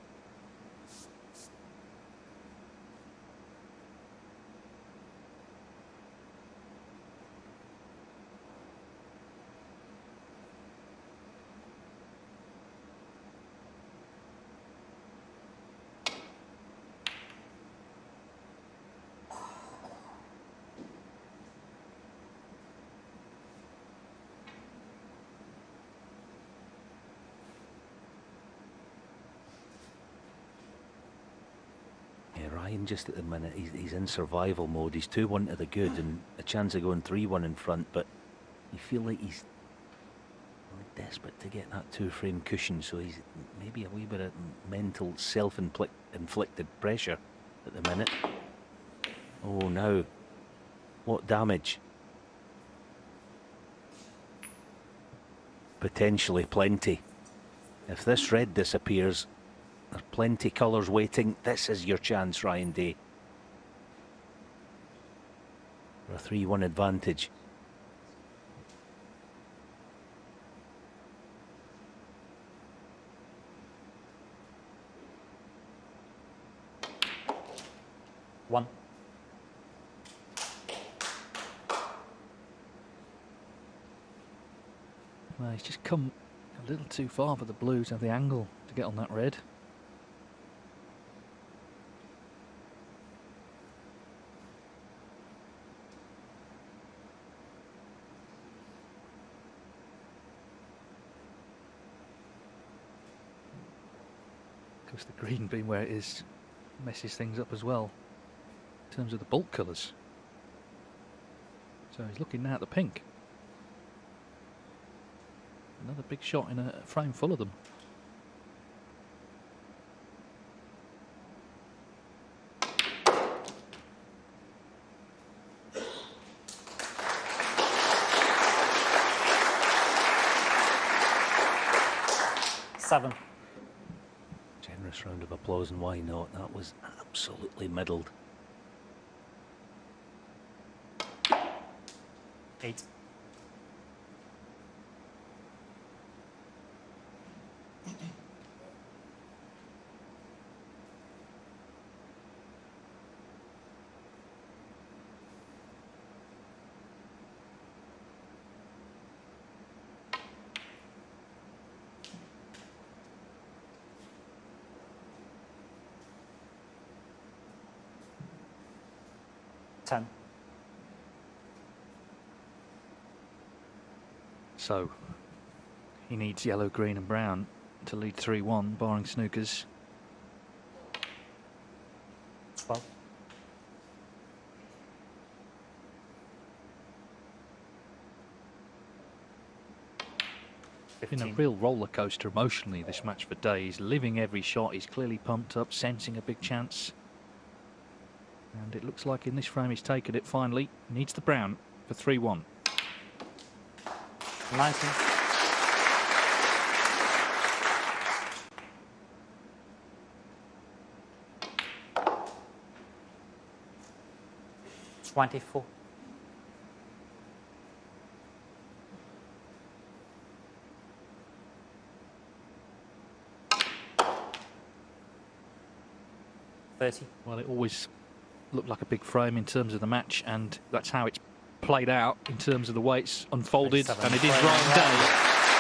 Ryan just at the minute, he's in survival mode. He's 2-1 to the good and a chance of going 3-1 in front, but you feel like he's desperate to get that 2-frame cushion, so he's maybe a wee bit of mental self-inflicted pressure at the minute. Oh, now what damage? Potentially plenty. If this red disappears, there's plenty colours waiting. This is your chance, Ryan Day, for a 3-1 advantage. One. Well, he's just come a little too far for the blue to have the angle to get on that red. The green being where it is messes things up as well in terms of the bulk colours. So he's looking now at the pink. Another big shot in a frame full of them. Seven. Generous round of applause, and why not? That was absolutely middled. 8. So he needs yellow, green and brown to lead 3-1, barring snookers. 12. Been a real roller coaster emotionally this match for Day. He's living every shot. He's clearly pumped up, sensing a big chance. And it looks like in this frame he's taken it finally. Needs the brown for 3-1. 19. 24. 30. Well, it always looked like a big frame in terms of the match, and that's how it's played out in terms of the way it's unfolded. And it is Ryan Day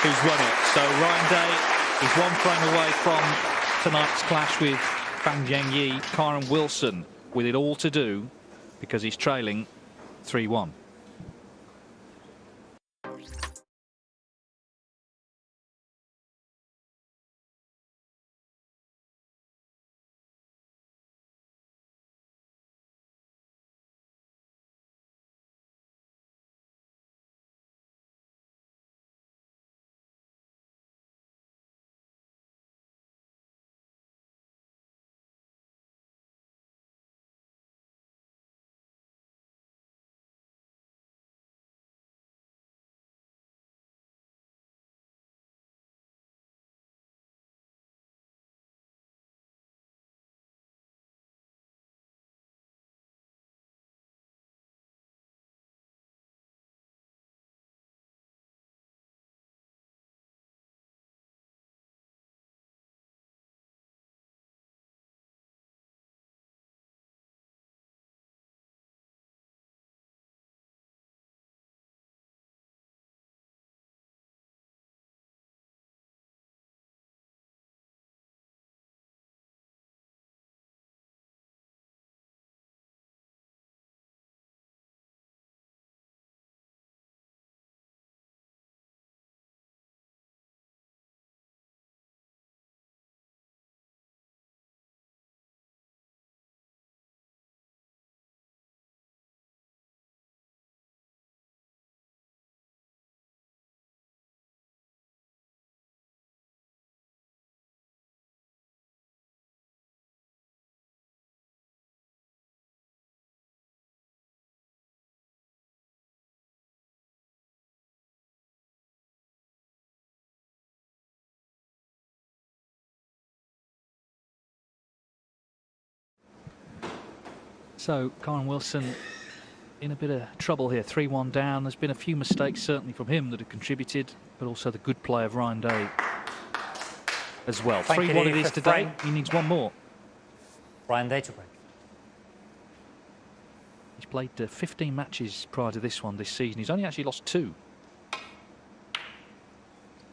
who's won it. So Ryan Day is 1 frame away from tonight's clash with Fan Zhengyi. Kyren Wilson with it all to do because he's trailing 3-1. So Kyren Wilson in a bit of trouble here, 3-1 down. There's been a few mistakes certainly from him that have contributed, but also the good play of Ryan Day as well. 3-1 it is today. He needs one more. Ryan Day to break. He's played 15 matches prior to this one this season. He's only actually lost 2.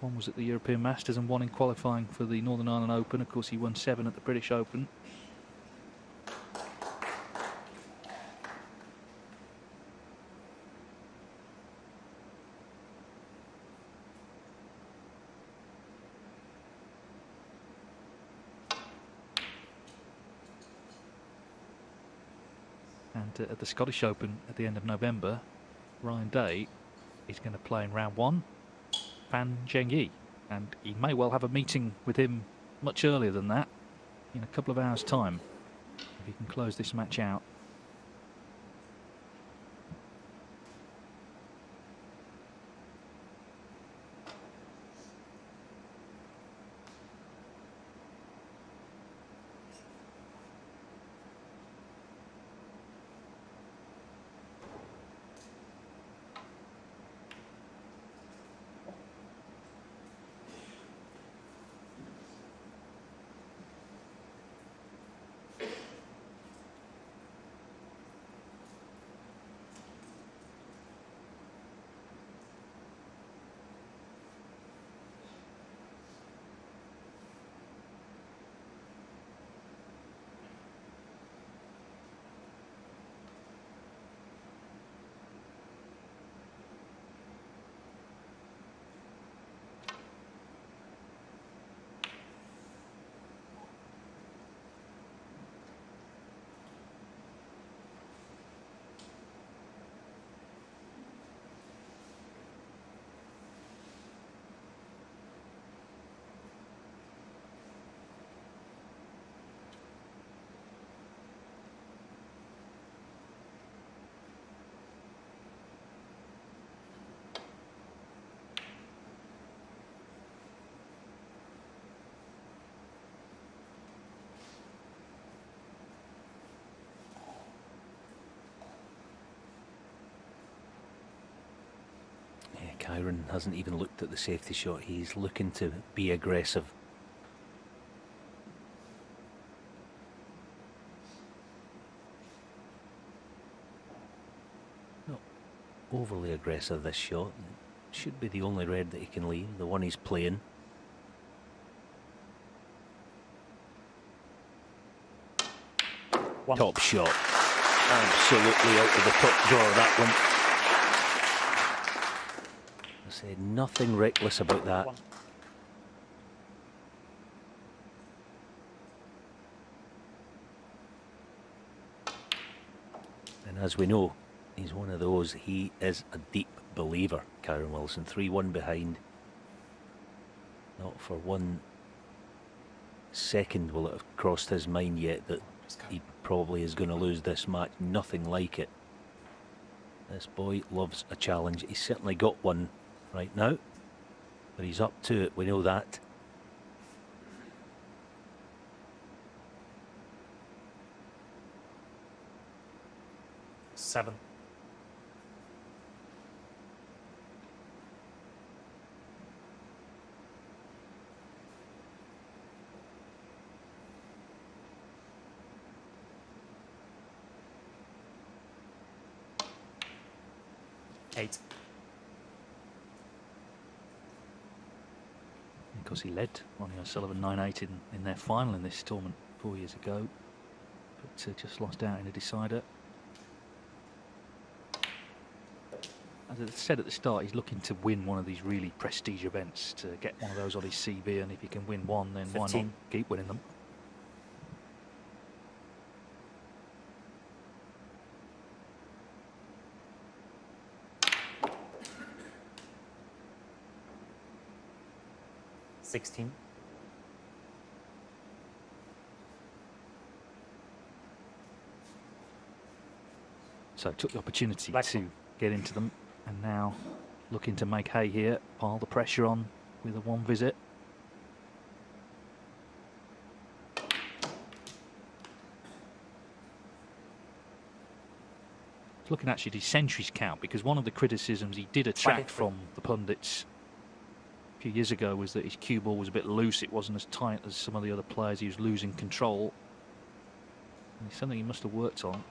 One was at the European Masters and 1 in qualifying for the Northern Ireland Open. Of course, he won 7 at the British Open. And at the Scottish Open at the end of November, Ryan Day is going to play in round 1, Fan Zhengyi, and he may well have a meeting with him much earlier than that, in a couple of hours' time, if he can close this match out. Kyren hasn't even looked at the safety shot. He's looking to be aggressive. Not overly aggressive this shot. Should be the only red that he can leave, the one he's playing. Top shot. Absolutely out of the top drawer, that one. I said nothing reckless about that. And as we know, he's one of those, he is a deep believer, Kyren Wilson. 3-1 behind. Not for 1 second will it have crossed his mind yet that he probably is going to lose this match. Nothing like it. This boy loves a challenge. He's certainly got one right now, but he's up to it, we know that. Seven. Eight. Because he led Ronnie O'Sullivan 9-8 in their final in this tournament 4 years ago, but just lost out in a decider. As I said at the start, he's looking to win one of these really prestige events, to get one of those on his CV, and if he can win one, then 15. Why not keep winning them? $16. So took the opportunity to get into them, and now looking to make hay here, pile the pressure on with a 1 visit. looking actually at his centuries count, because one of the criticisms he did attract from the pundits a few years ago was that his cue ball was a bit loose. It wasn't as tight as some of the other players. He was losing control. And it's something he must have worked on,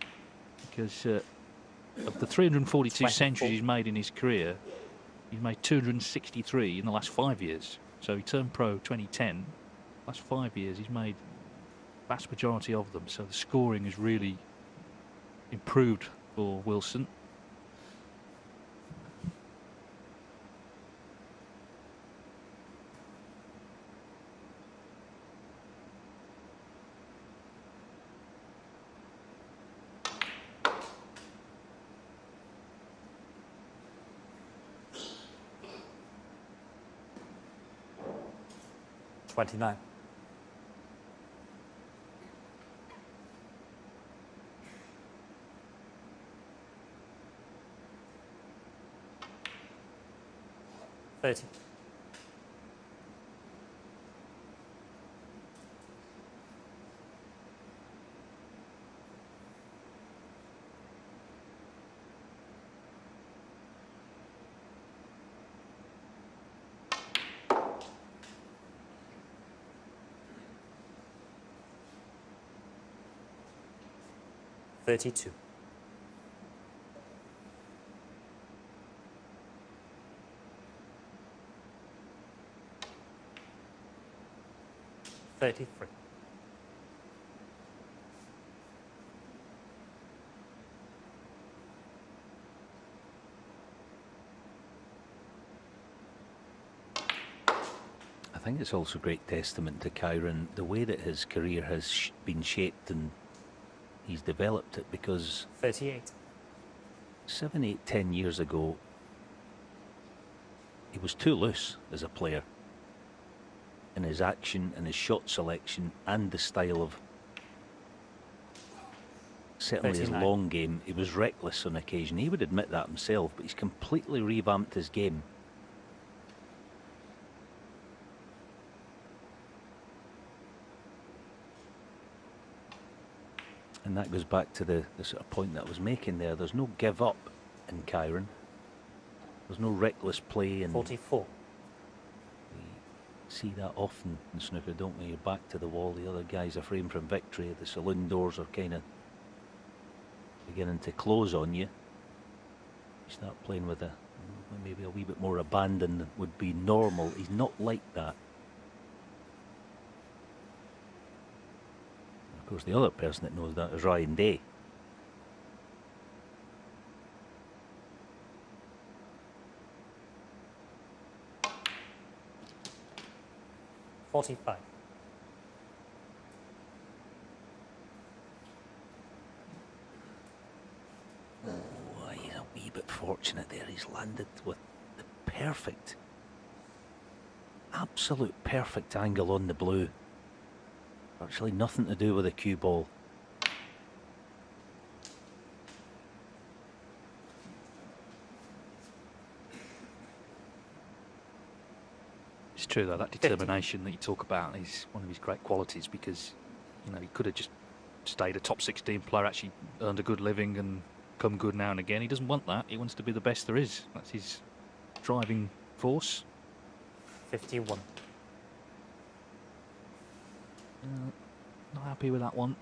because of the 342 centuries he's made in his career, he's made 263 in the last 5 years. So he turned pro 2010. Last 5 years he's made vast majority of them. So the scoring has really improved for Wilson. '29. '30. '32. '33. I think it's also great testament to Kyren, the way that his career has been shaped, and he's developed it, because 38. 7, 8, 10 years ago, he was too loose as a player in his action and his shot selection and the style of, certainly 39. his long game. He was reckless on occasion. He would admit that himself, but he's completely revamped his game. And that goes back to the sort of point that I was making there. There's no give up in Kyren. There's no reckless play. And 44. we see that often in snooker, don't we? You're back to the wall, the other guy's a frame from victory, the saloon doors are kind of beginning to close on you. You start playing with maybe a wee bit more abandon than would be normal. He's not like that. Of course, the other person that knows that is Ryan Day. '45. Oh, he's a wee bit fortunate there. He's landed with the perfect, absolute perfect angle on the blue. Virtually nothing to do with the cue ball. It's true though, that determination that you talk about is one of his great qualities, because you know he could have just stayed a top 16 player, actually earned a good living and come good now and again. He doesn't want that. He wants to be the best there is. That's his driving force. 51. Not happy with that one.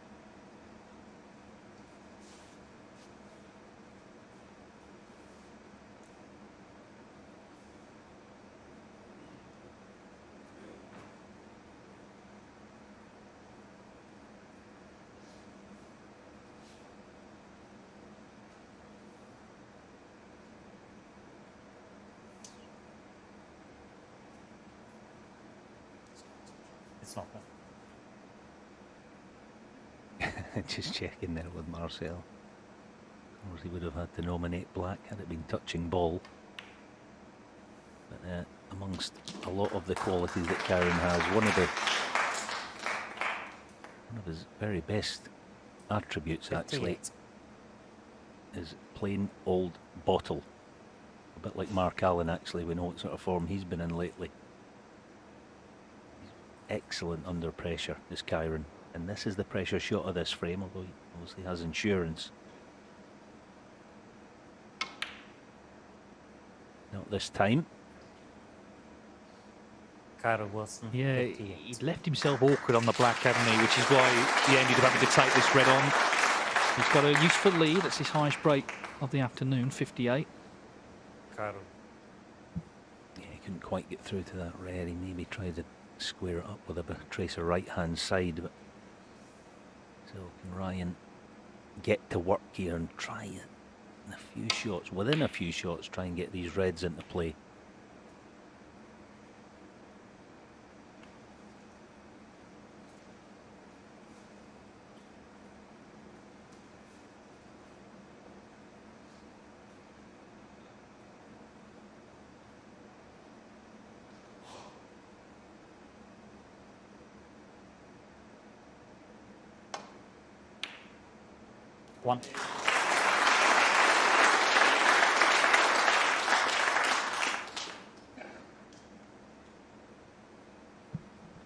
It's not bad. Just checking there with Marcel. Of course, he would have had to nominate black had it been touching ball. But amongst a lot of the qualities that Kyren has, one of his very best attributes 58. actually is plain old bottle. A bit like Mark Allen, actually. We know what sort of form he's been in lately. He's excellent under pressure, is Kyren. And this is the pressure shot of this frame, although he obviously has insurance. shot this time. Kyren Wilson. Yeah, 58. he'd left himself awkward on the black, hadn't he? Which is why he ended up having to take this red on. He's got a useful lead. That's his highest break of the afternoon, 58. Kyren. Yeah, he couldn't quite get through to that red. He maybe tried to square it up with a trace of right-hand side, but so can Ryan get to work here and try it in a few shots, within a few shots, try and get these reds into play. One.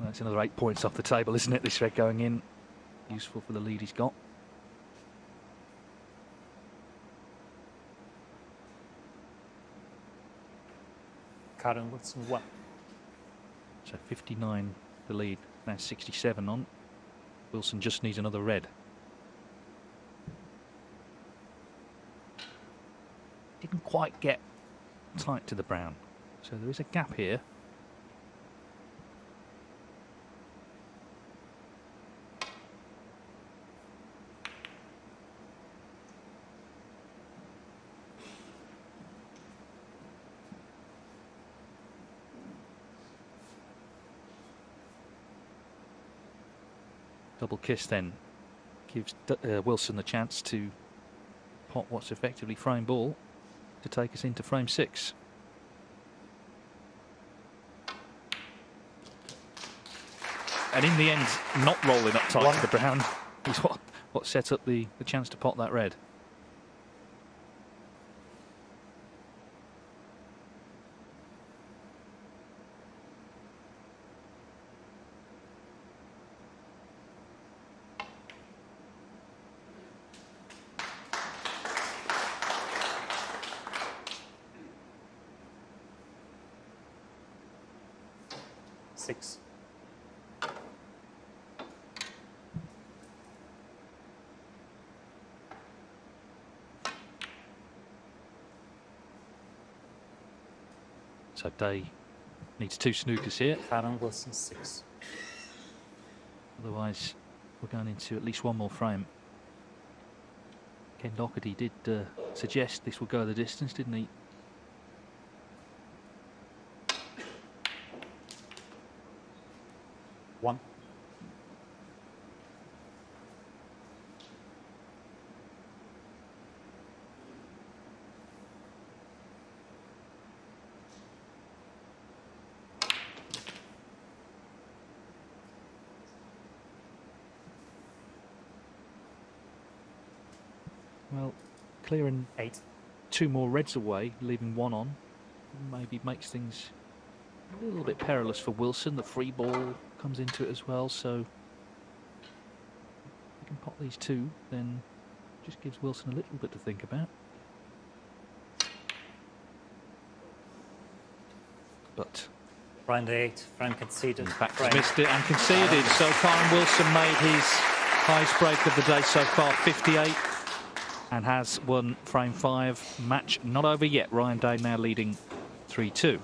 That's another 8 points off the table, isn't it? This red going in. Useful for the lead he's got. Kyren Wilson, 1. So 59 the lead. Now 67 on. Wilson just needs another red. Didn't quite get tight to the brown. So there is a gap here. Double kiss then gives Wilson the chance to pot what's effectively frame ball to take us into frame 6. And in the end, not rolling up tight to the brown is what sets up the chance to pot that red. Six. So Day needs 2 snookers here. Kyren Wilson, 6. Otherwise, we're going into at least one more frame. Ken Doherty did suggest this will go the distance, didn't he? One. Well, clearing 8. 2 more reds away, leaving 1 on, maybe makes things a little bit perilous for Wilson. The free ball comes into it as well, so if we can pot these 2, then just gives Wilson a little bit to think about. But Round 8. Frank conceded. in fact, he's missed it and conceded. So Kyren Wilson made his highest break of the day so far, 58, and has won frame 5. Match not over yet. Ryan Day now leading 3-2.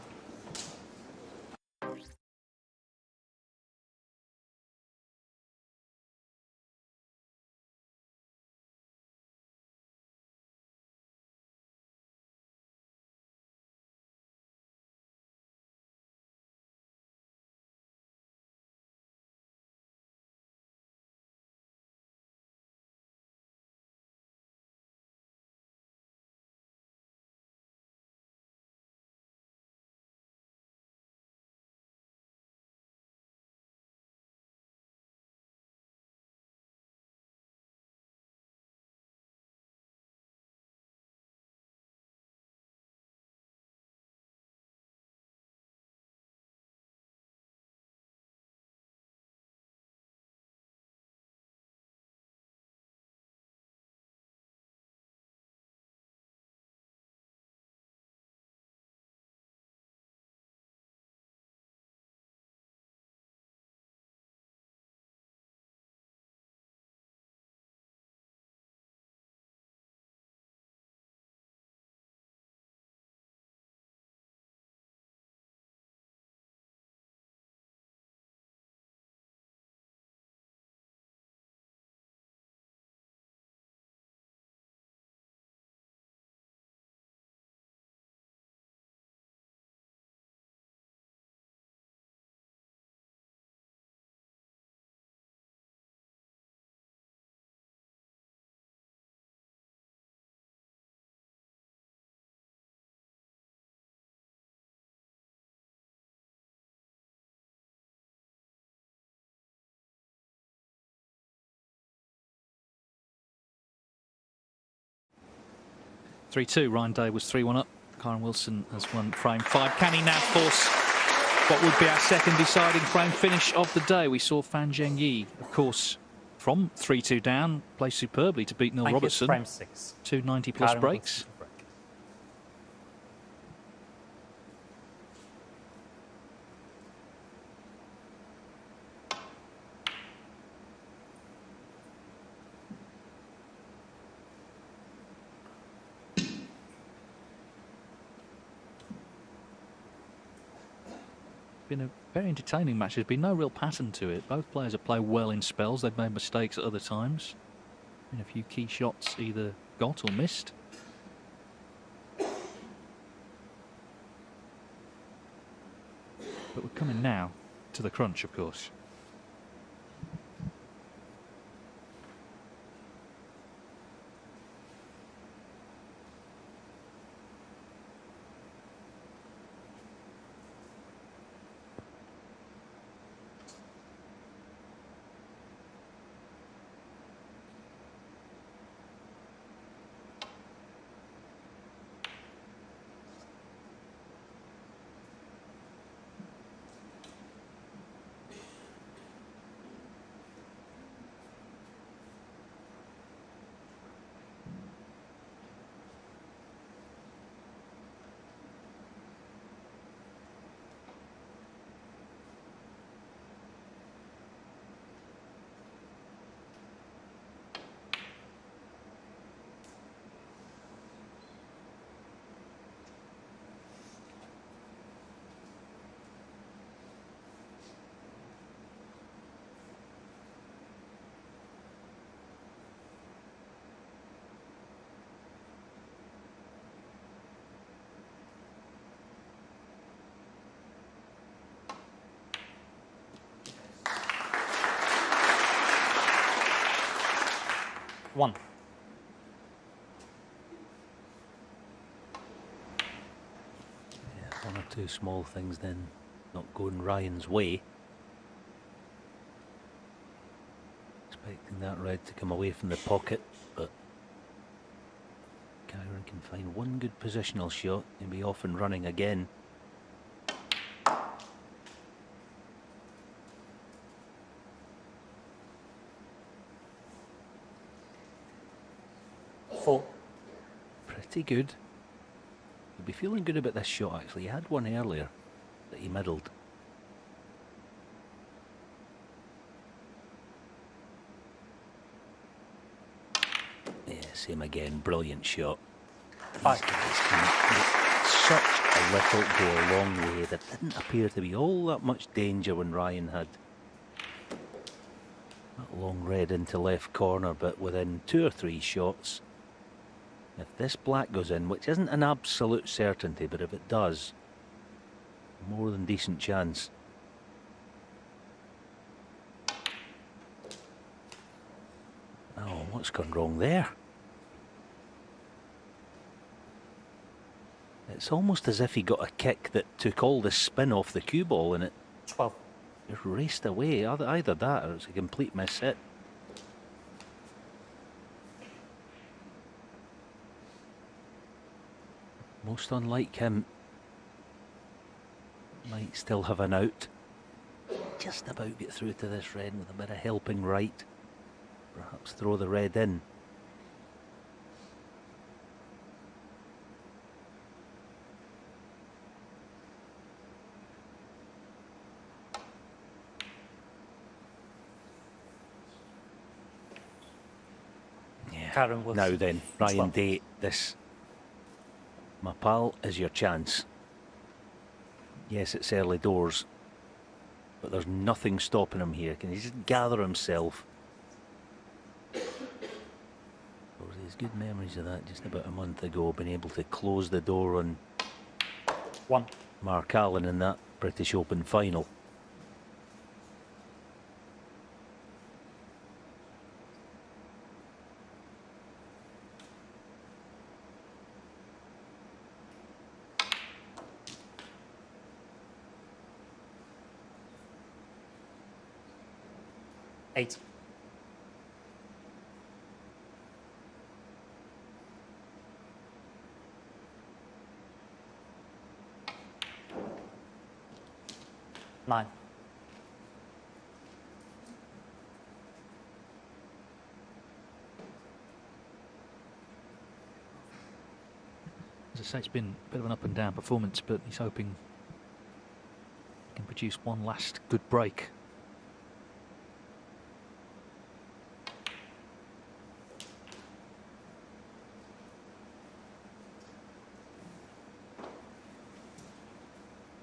3-2. Ryan Day was 3-1 up. Kyren Wilson has won frame 5. Can he now force what would be our second deciding frame finish of the day? We saw Fan Zhengyi, of course, from 3-2 down, play superbly to beat Neil Robertson. Frame 6. 2 90-plus Kyren breaks. Wilson. Been a very entertaining match. There's been no real pattern to it. Both players have played well in spells. They've made mistakes at other times. Been a few key shots either got or missed. But we're coming now to the crunch, of course. One. Yeah, 1 or 2 small things then not going Ryan's way. Expecting that red to come away from the pocket, but Kyren can find one good positional shot and be off and running again. Pretty good. He'll be feeling good about this shot actually. He had one earlier that he middled. Yeah, same again. Brilliant shot. Five. Such a little go a long way. There didn't appear to be all that much danger when Ryan had that long red into left corner, but within 2 or 3 shots, if this black goes in, which isn't an absolute certainty, but if it does, more than decent chance. Oh, what's gone wrong there? It's almost as if he got a kick that took all the spin off the cue ball and it 12. Just raced away. Either that or it's a complete miss hit. Most unlike him. Might still have an out. Just about get through to this red with a bit of helping right. Perhaps throw the red in. Kyren Wilson. Now then, Ryan Day, this, my pal, is your chance. Yes, it's early doors, but there's nothing stopping him here. Can he just gather himself? There's good memories of that just about a month ago, being able to close the door on Mark Allen in that British Open final. Eight. 9. As I say, it's been a bit of an up and down performance, but he's hoping he can produce one last good break.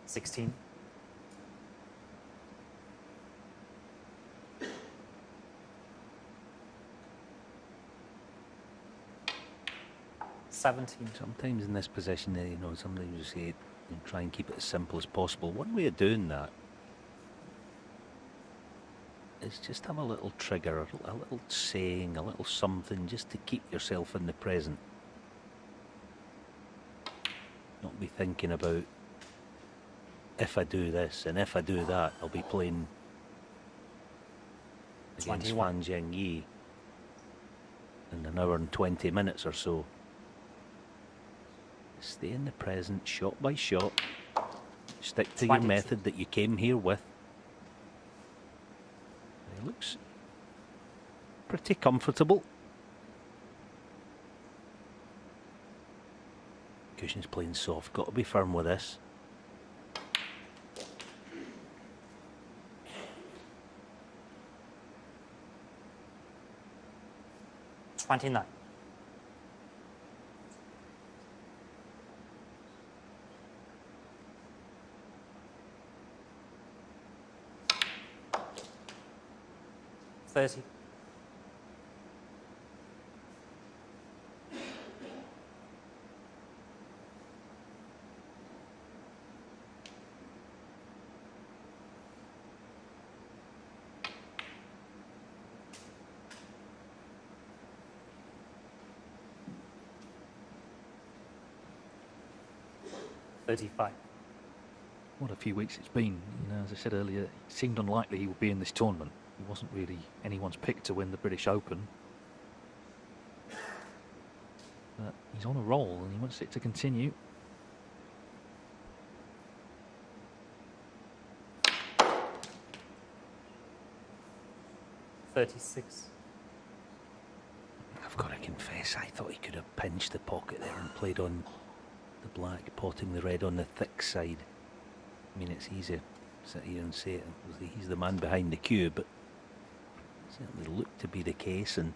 Sixteen. Sometimes in this position, you know, sometimes you say, try and keep it as simple as possible. One way of doing that is just have a little trigger, a little saying, a little something, just to keep yourself in the present. Not be thinking about, if I do this and if I do that, I'll be playing against Fan Zhengyi in an hour and 20 minutes or so. Stay in the present, shot by shot. Stick to your method that you came here with. He looks pretty comfortable. Cushion's playing soft, got to be firm with this. $29. $30. $35. What a few weeks it's been. You know, as I said earlier, it seemed unlikely he would be in this tournament. He wasn't really anyone's pick to win the British Open. But he's on a roll and he wants it to continue. $36. I've got to confess, I thought he could have pinched the pocket there and played on the black, potting the red on the thick side. I mean, it's easy to sit here and say it. He's the man behind the cue, but it certainly looked to be the case. And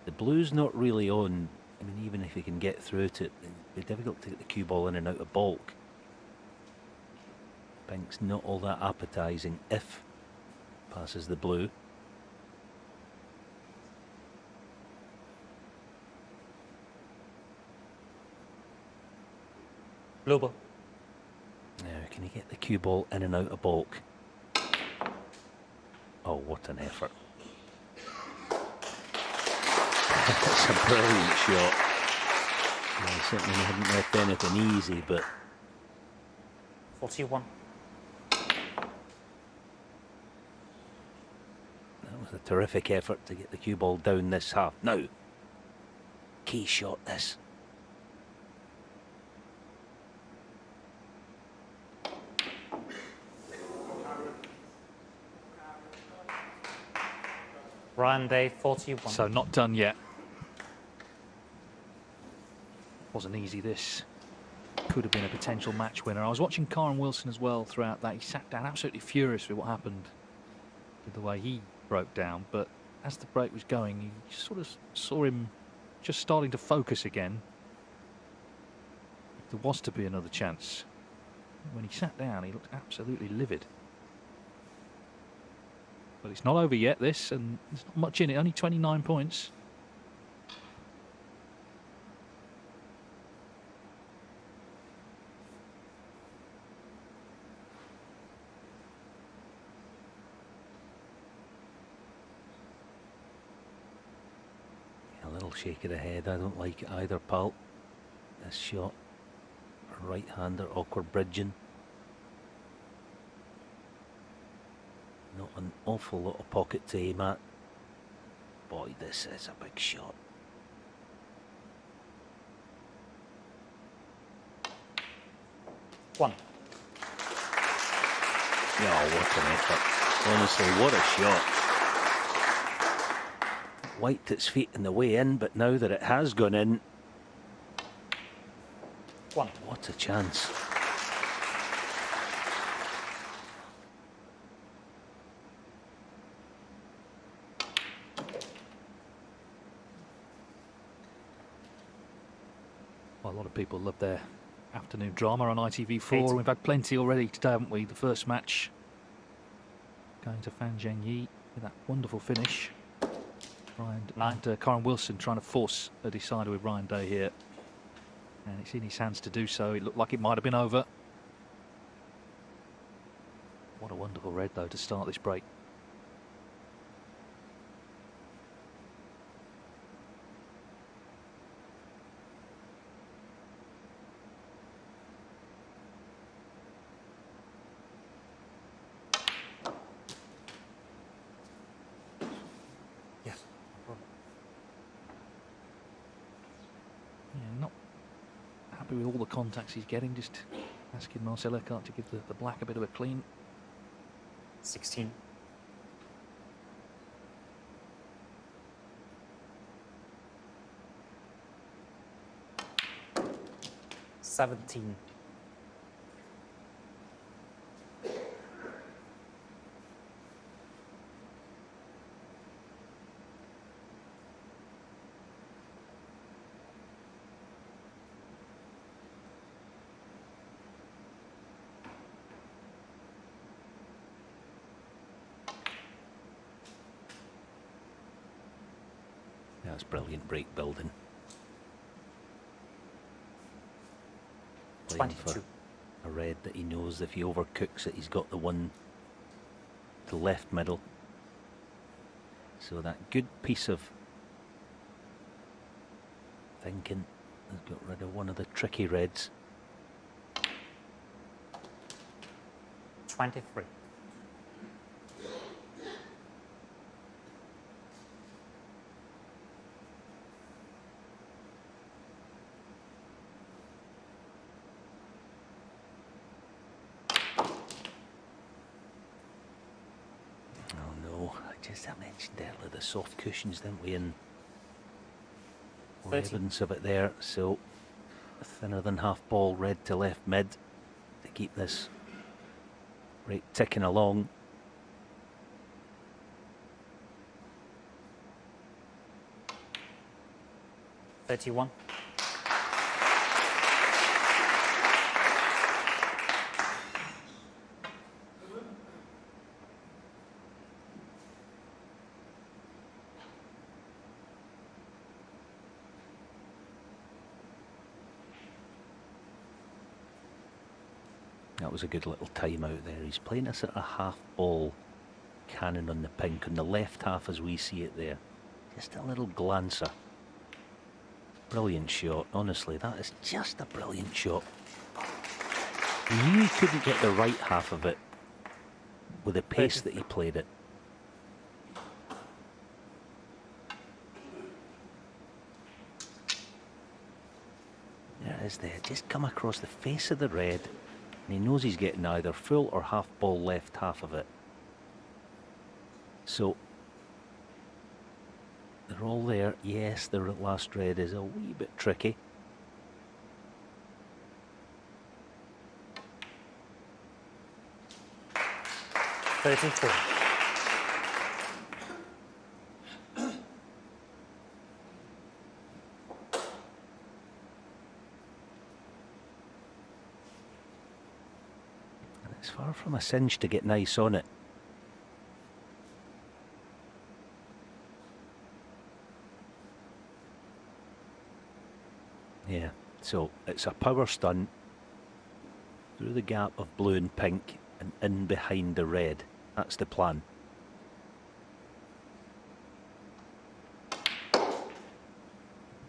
the blue's not really on. I mean, even if he can get through to it, it'd be difficult to get the cue ball in and out of baulk. Pink's not all that appetising if passes the blue. Blue ball. Now, can he get the cue ball in and out of baulk? Oh, what an effort. That's a brilliant shot. Well, certainly he hadn't left anything easy, but... 41. That was a terrific effort to get the cue ball down this half. Now, key shot this. Ryan Day, 41. So not done yet. Wasn't easy, this. Could have been a potential match winner. I was watching Kyren Wilson as well throughout that. He sat down absolutely furious with what happened, with the way he broke down. But as the break was going, you sort of saw him just starting to focus again. If there was to be another chance. When he sat down, he looked absolutely livid. But it's not over yet, this, and there's not much in it, only 29 points. A little shake of the head, I don't like it either, pal. This shot, right-hander, awkward bridging. Not an awful lot of pocket to aim at. Boy, this is a big shot. One. Yeah, what an effort. Honestly, what a shot. Wiped its feet in the way in, but now that it has gone in, what a chance. Well, a lot of people love their afternoon drama on ITV4. We've had plenty already today, haven't we? The first match going to Fan Zhengyi with that wonderful finish. Kyren Wilson trying to force a decider with Ryan Day here. And it's in his hands to do so. It looked like it might have been over. What a wonderful red, though, to start this break. Not happy with all the contacts he's getting. Just asking Marcel Eckhart to give the black a bit of a clean. 16. $17. That's brilliant break building. Playing 22. For a red that he knows if he overcooks it, he's got the one to left middle. So that good piece of thinking has got rid of one of the tricky reds. 23. I mentioned earlier the soft cushions, didn't we? And more 30. evidence of it there. So thinner than half ball, red to left mid to keep this rate ticking along. $31. That was a good little time out there. He's playing a sort of half ball cannon on the pink on the left half as we see it there. Just a little glancer. Brilliant shot, honestly, that is just a brilliant shot. He knew he couldn't get the right half of it with the pace that he played it. There it is there, just come across the face of the red. And he knows he's getting either full or half ball left half of it. So they're all there. Yes, the last red is a wee bit tricky. $34. It's far from a cinch to get nice on it. Yeah, so it's a power stunt through the gap of blue and pink and in behind the red. That's the plan.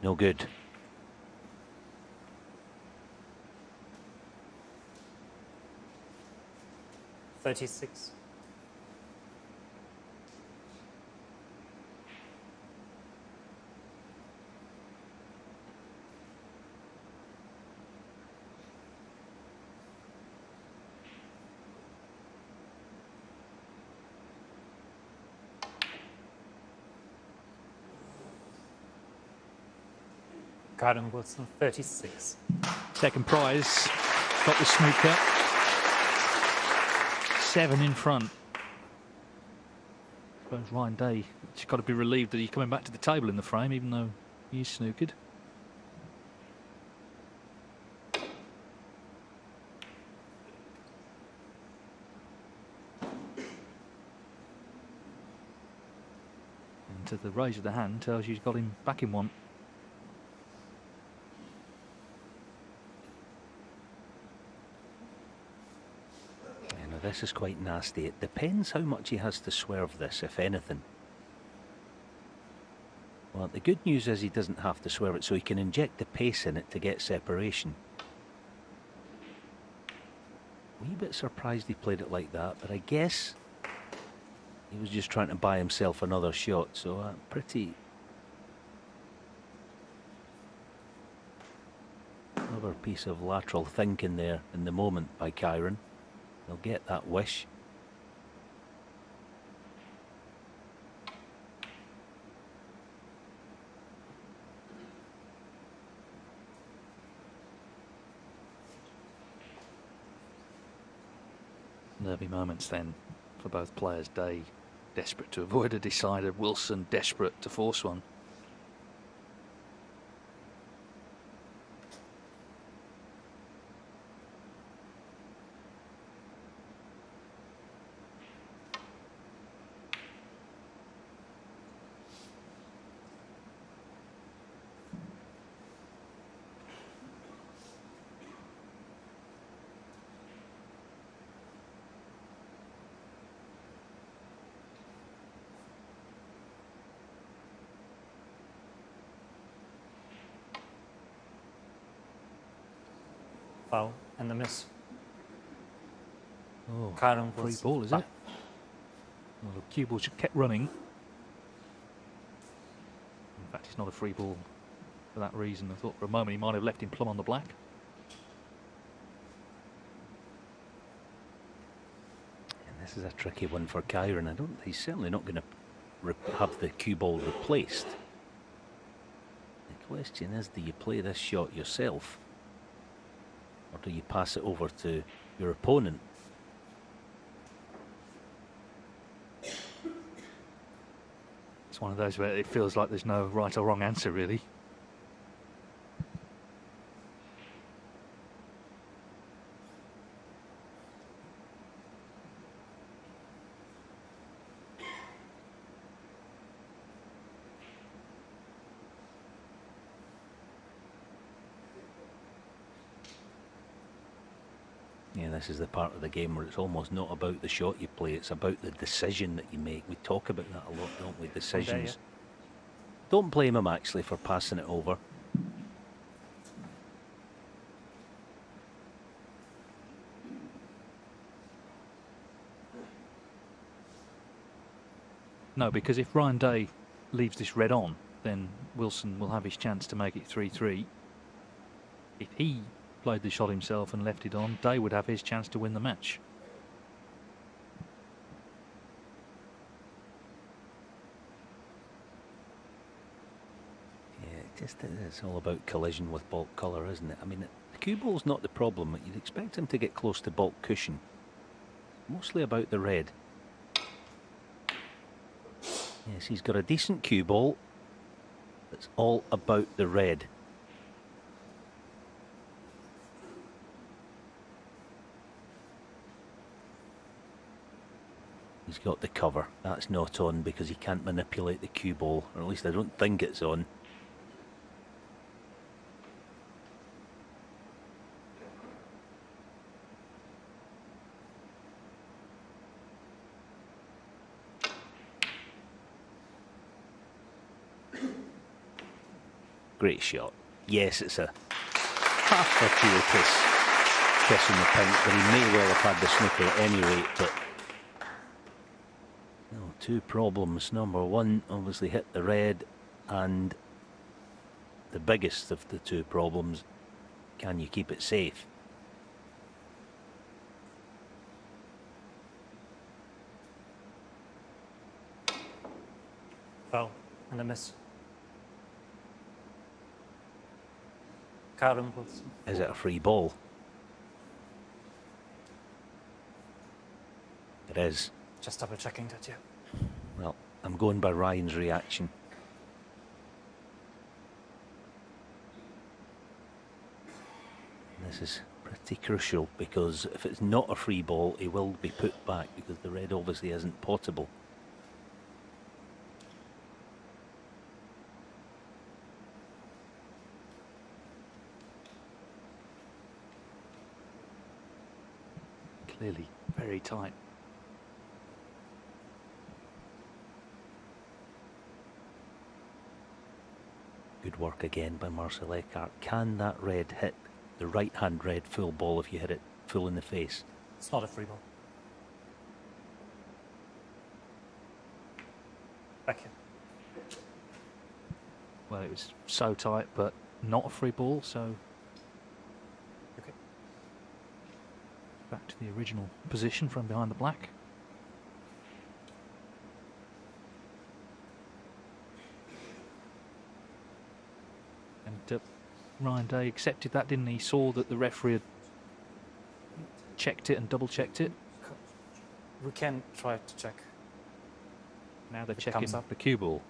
No good. $36. Kyren Wilson, 36. Second prize, got the snooker. 7 in front. I suppose Ryan Day, she's got to be relieved that he's coming back to the table in the frame, even though he's snookered. And to the raise of the hand tells you he's got him back in one. This is quite nasty. It depends how much he has to swerve this, if anything. Well, the good news is he doesn't have to swerve it, so he can inject the pace in it to get separation. Wee bit surprised he played it like that, but I guess he was just trying to buy himself another shot, so pretty... Another piece of lateral thinking there in the moment by Kyren. He'll get that wish. Nervy moments then for both players. Day desperate to avoid a decider, Wilson desperate to force one. Foul and the miss. Oh, Kyren free Wilson. ball, is it? Well, the cue ball kept running. In fact, it's not a free ball for that reason. I thought for a moment he might have left him plumb on the black. And this is a tricky one for Kyren. He's certainly not going to have the cue ball replaced. The question is, do you play this shot yourself? Or do you pass it over to your opponent? It's one of those where it feels like there's no right or wrong answer, really. Yeah, this is the part of the game where it's almost not about the shot you play, it's about the decision that you make. We talk about that a lot, don't we? Decisions. Don't blame him actually for passing it over. No, because if Ryan Day leaves this red on, then Wilson will have his chance to make it 3-3. If he played the shot himself and left it on, Day would have his chance to win the match. Yeah, it's all about collision with baulk colour, isn't it? I mean, the cue ball's not the problem. You'd expect him to get close to baulk cushion. Mostly about the red. Yes, he's got a decent cue ball. It's all about the red. He's got the cover. That's not on because he can't manipulate the cue ball, or at least I don't think it's on. Great shot. Yes, it's a half fortuitous kiss on the pink, but he may well have had the snooker at any rate. But no, two problems. Number one, obviously hit the red, and the biggest of the two problems, can you keep it safe? Foul and a miss. Kyren Wilson. Is it a free ball? It is. Just double checking that, yeah. Well, I'm going by Ryan's reaction. This is pretty crucial because if it's not a free ball, he will be put back because the red obviously isn't potable. Clearly very tight. Good work again by Marcel Eckhart. Can that red hit the right hand red full ball if you hit it full in the face? It's not a free ball. Back here. Well, it was so tight, but not a free ball, so Okay. back to the original position from behind the black. And Ryan Day accepted that, didn't he? Saw that the referee had checked it and double checked it. We can try to check. Now they're It checking comes up. the cue ball.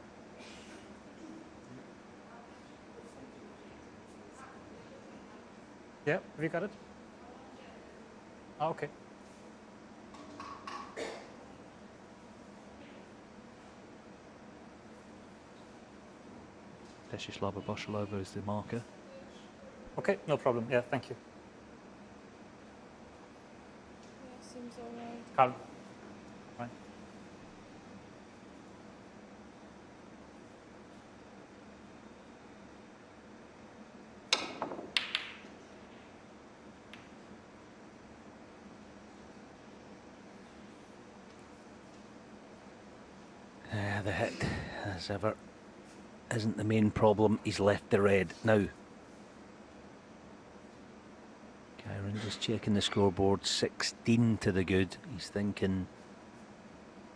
Yeah, have you got it? Oh, okay. Deshislava Boshalova is the marker. Okay, no problem. Yeah, thank you. Yeah, seems alright. Kyren. Right. The hit, as ever, isn't the main problem. He's left the red. Now, Kyren just checking the scoreboard, 16 to the good. He's thinking,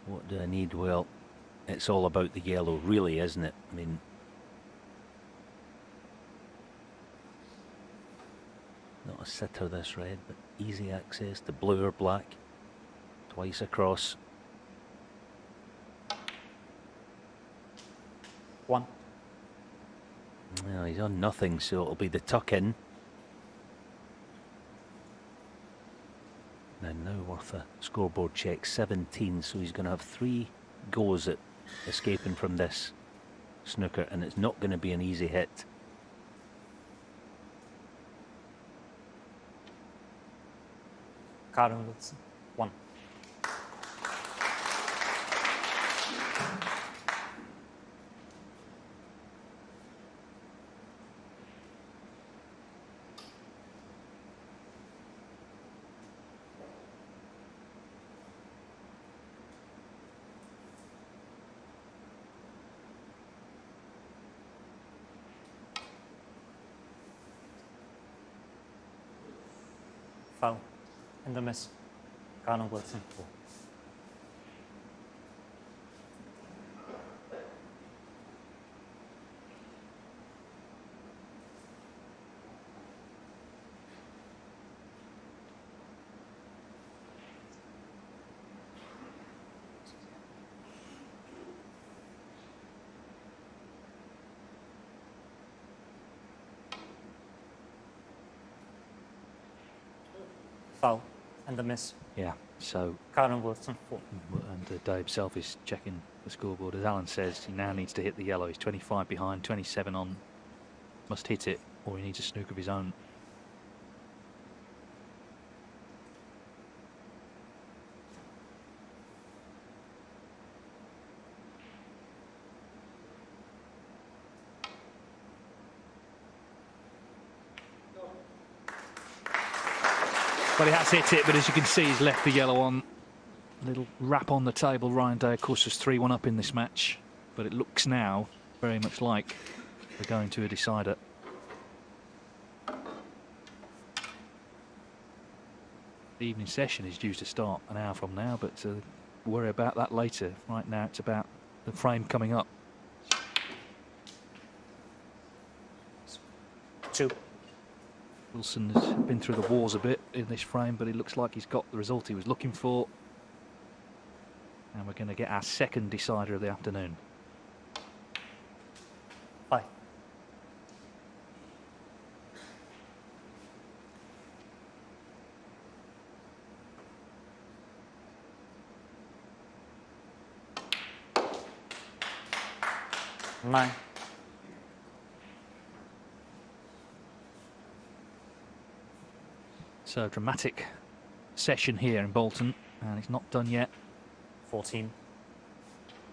what do I need? Well, it's all about the yellow, really, isn't it? I mean, not a sitter this red, but easy access to blue or black. Twice across. One. Well, he's on nothing, so it'll be the tuck in. And now worth a scoreboard check, 17, so he's going to have 3 goes at escaping from this snooker, and it's not going to be an easy hit. Kyren Wilson. One. Foul. And the miss. Kyren Wilson. Four. Foul. And the miss. Yeah, so Kyren Wilson. Four. and Dave himself is checking the scoreboard. As Alan says, he now needs to hit the yellow. He's 25 behind, 27 on. Must hit it, or he needs a snooker of his own. But he has hit it, but as you can see, he's left the yellow on. A little rap on the table. Ryan Day, of course, was 3-1 up in this match, but it looks now very much like we're going to a decider. The evening session is due to start an hour from now, but worry about that later. Right now, it's about the frame coming up. 2. Wilson has been through the wars a bit in this frame, but it looks like he's got the result he was looking for. And we're going to get our second decider of the afternoon. 5. Nine. So dramatic session here in Bolton, and it's not done yet. 14.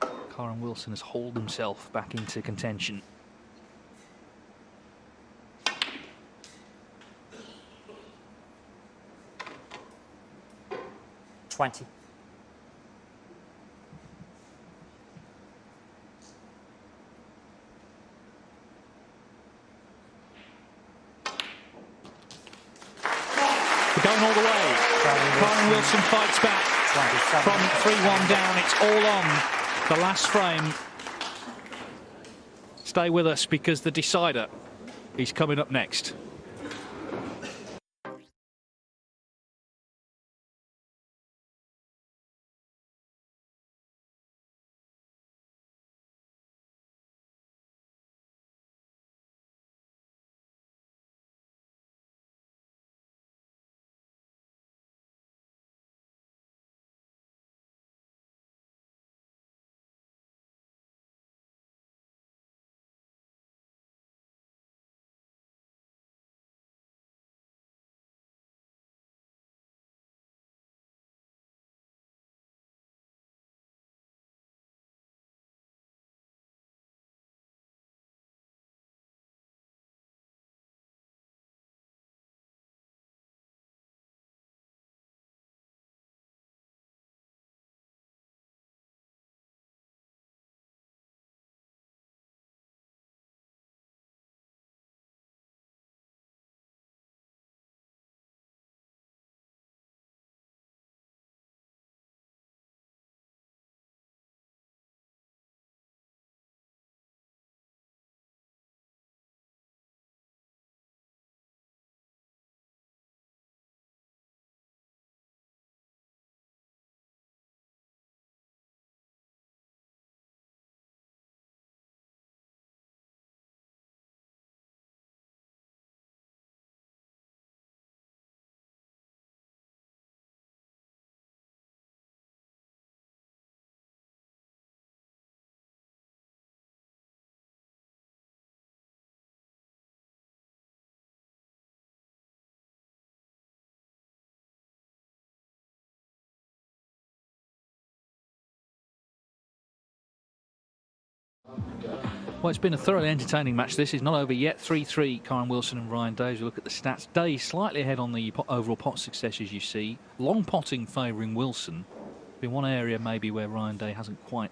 Kyren Wilson has hauled himself back into contention. 20. We're going all the way. Kyren Wilson fights back. From 3-1 down, it's all on the last frame. Stay with us because the decider is coming up next. Well, it's been a thoroughly entertaining match. This is not over yet. 3-3, Kyren Wilson and Ryan Day. As we look at the stats, Day slightly ahead on the overall pot success, as you see. Long potting favouring Wilson. Been one area maybe where Ryan Day hasn't quite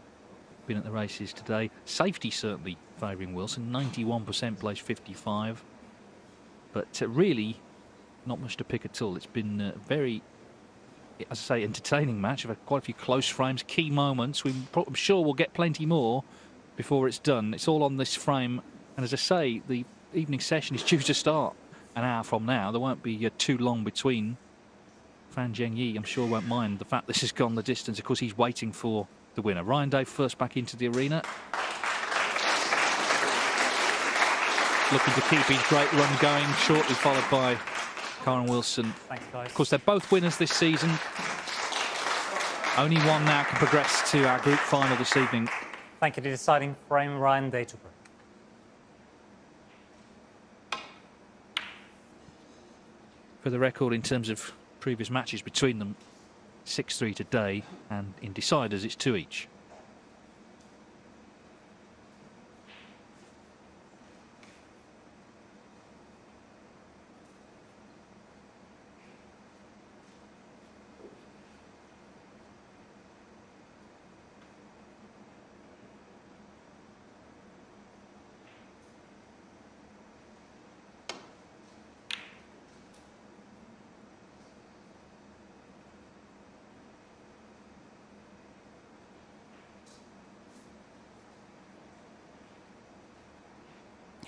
been at the races today. Safety certainly favouring Wilson. 91% plays 55. But really, not much to pick at all. It's been a very, as I say, entertaining match. We've had quite a few close frames, key moments. I'm sure we'll get plenty more before it's done. It's all on this frame, and as I say, the evening session is due to start an hour from now. There won't be too long between. Fan Zhengyi, I'm sure, won't mind the fact this has gone the distance. Of course, he's waiting for the winner. Ryan Day first back into the arena, looking to keep his great run going, shortly followed by Kyren Wilson. Thanks, guys. Of course, they're both winners this season. Only one now can progress to our group final this evening. Thank you. The deciding frame, Ryan Day to break. For the record, in terms of previous matches between them, 6-3 today, and in deciders it's 2 each.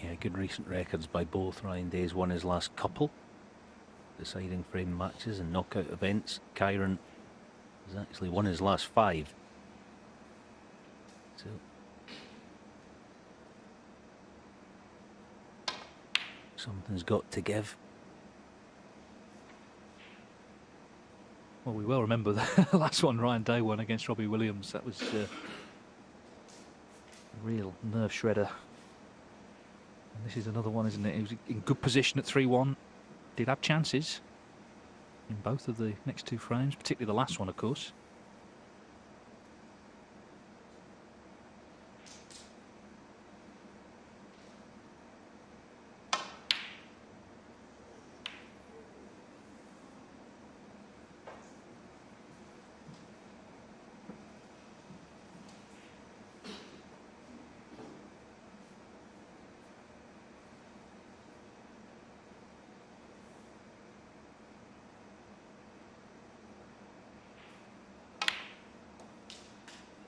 Yeah, good recent records by both. Ryan Day's won his last couple. deciding frame matches and knockout events. Kyren has actually won his last 5. So something's got to give. Well, we well remember the last one Ryan Day won against Robbie Williams. That was a real nerve shredder. And this is another one, isn't it? He was in good position at 3-1. Did have chances in both of the next 2 frames, particularly the last one, of course.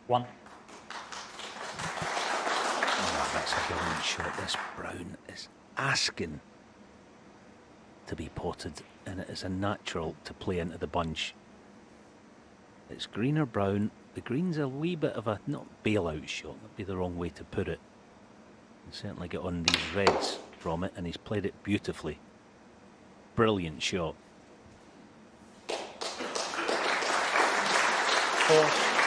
One. Oh, that's a brilliant shot. This Brown is asking to be potted, and it is a natural to play into the bunch. It's green or brown. The green's a wee bit of a, not bailout shot, that'd be the wrong way to put it. You can certainly get on these reds from it, and he's played it beautifully. Brilliant shot. 4.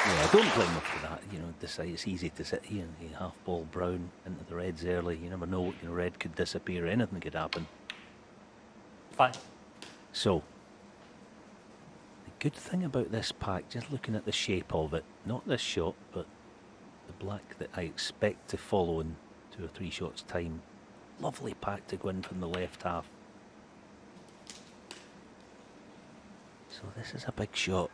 Yeah, don't blame him for that. You know, decide it's easy to sit here and half ball brown into the reds early. You never know what your red could disappear. Anything could happen. 5. So, the good thing about this pack, just looking at the shape of it, not this shot, but the black that I expect to follow in 2 or 3 shots' time. Lovely pack to go in from the left half. So this is a big shot.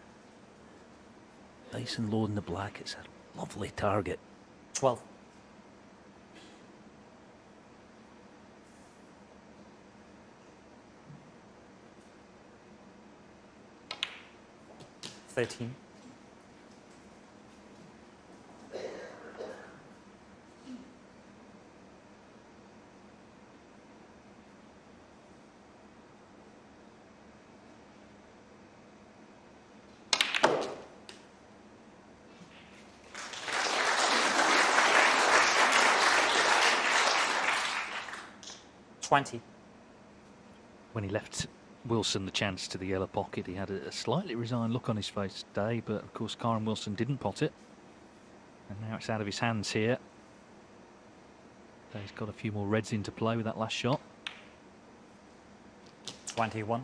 Nice and low in the black. It's a lovely target. 12. 13. 20. When he left Wilson the chance to the yellow pocket, he had a slightly resigned look on his face today, but of course Kyren Wilson didn't pot it. And now it's out of his hands here. So he's got a few more reds into play with that last shot. 21.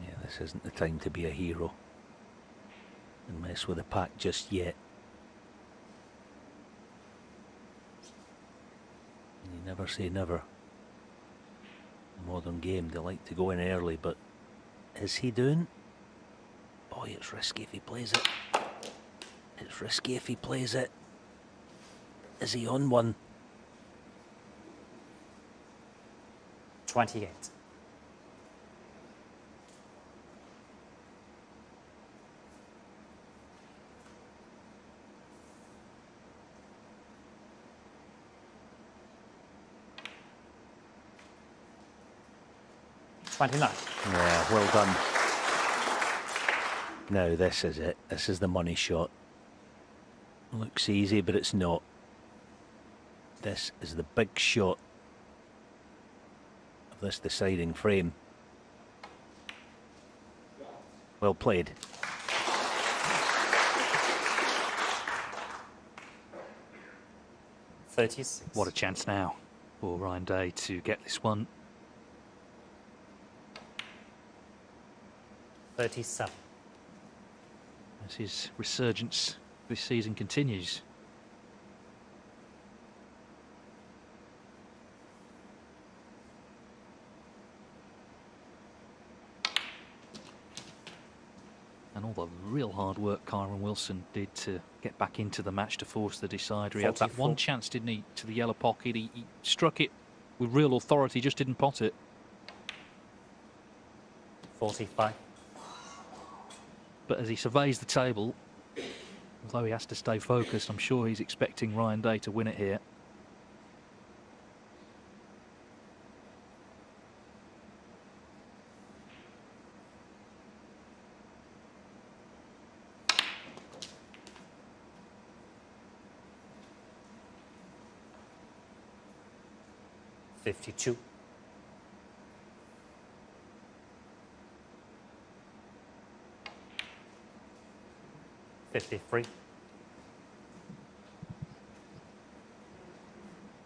Yeah, this isn't the time to be a hero and mess with the pack just yet. And you never say never. In the modern game, they like to go in early, but is he doing? Boy, it's risky if he plays it. It's risky if he plays it. Is he on one? 28. Yeah, well done. Now this is it. This is the money shot. Looks easy, but it's not. This is the big shot of this deciding frame. Well played. What a chance now for Ryan Day to get this one. 37. As his resurgence this season continues. And all the real hard work Kyren Wilson did to get back into the match to force the decider. He had that one chance, didn't he, to the yellow pocket. He struck it with real authority, just didn't pot it. 45. But as he surveys the table, Although he has to stay focused, I'm sure he's expecting Ryan Day to win it here. $52. 53.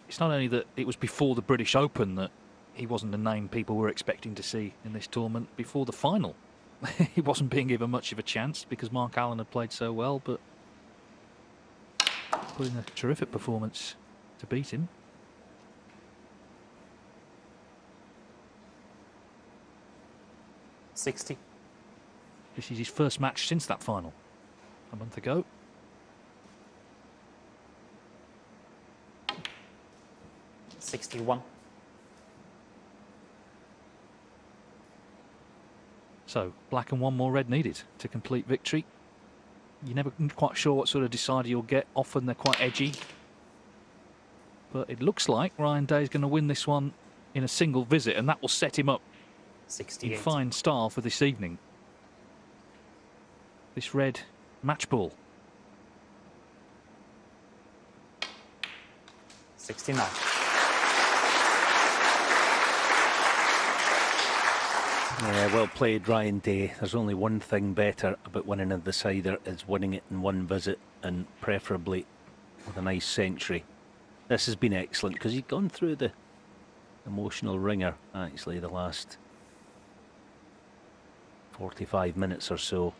It's not only that it was before the British Open that he wasn't a name people were expecting to see in this tournament. Before the final, he wasn't being given much of a chance because Mark Allen had played so well, but put in a terrific performance to beat him. $60. This is his first match since that final a month ago. $61. So black and one more red needed to complete victory. You're never quite sure what sort of decider you'll get. Often they're quite edgy. But it looks like Ryan Day is going to win this one in a single visit, and that will set him up 68. in fine style for this evening. This red match ball. 69. Yeah, well played, Ryan Day. There's only one thing better about winning a decider, is winning it in one visit, and preferably with a nice century. This has been excellent because he's gone through the emotional ringer, actually, the last 45 minutes or so.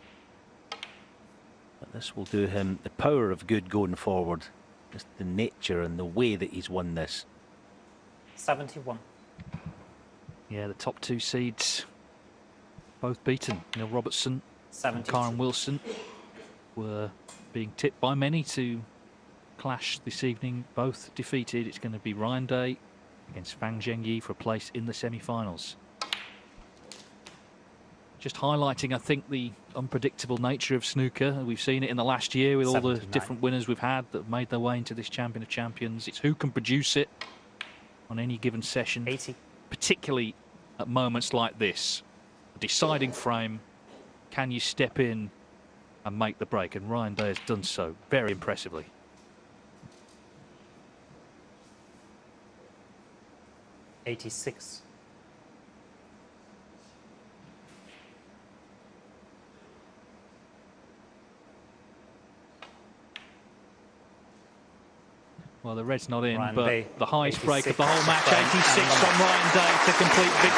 But this will do him the power of good going forward. Just the nature and the way that he's won this. 71. Yeah, the top two seeds, both beaten. Neil Robertson and 72. Kyren Wilson were being tipped by many to clash this evening. Both defeated. It's going to be Ryan Day against Fang Zhengyi for a place in the semi-finals. Just highlighting, I think, the unpredictable nature of snooker. We've seen it in the last year with all the 79. different winners we've had that have made their way into this Champion of Champions. It's who can produce it on any given session, 80. particularly at moments like this. A deciding frame. Can you step in and make the break? And Ryan Day has done so very impressively. $86. Well, the red's not in, Ryan but Day, the highest break of the 86. whole match, 86 from Ryan Day to complete victory.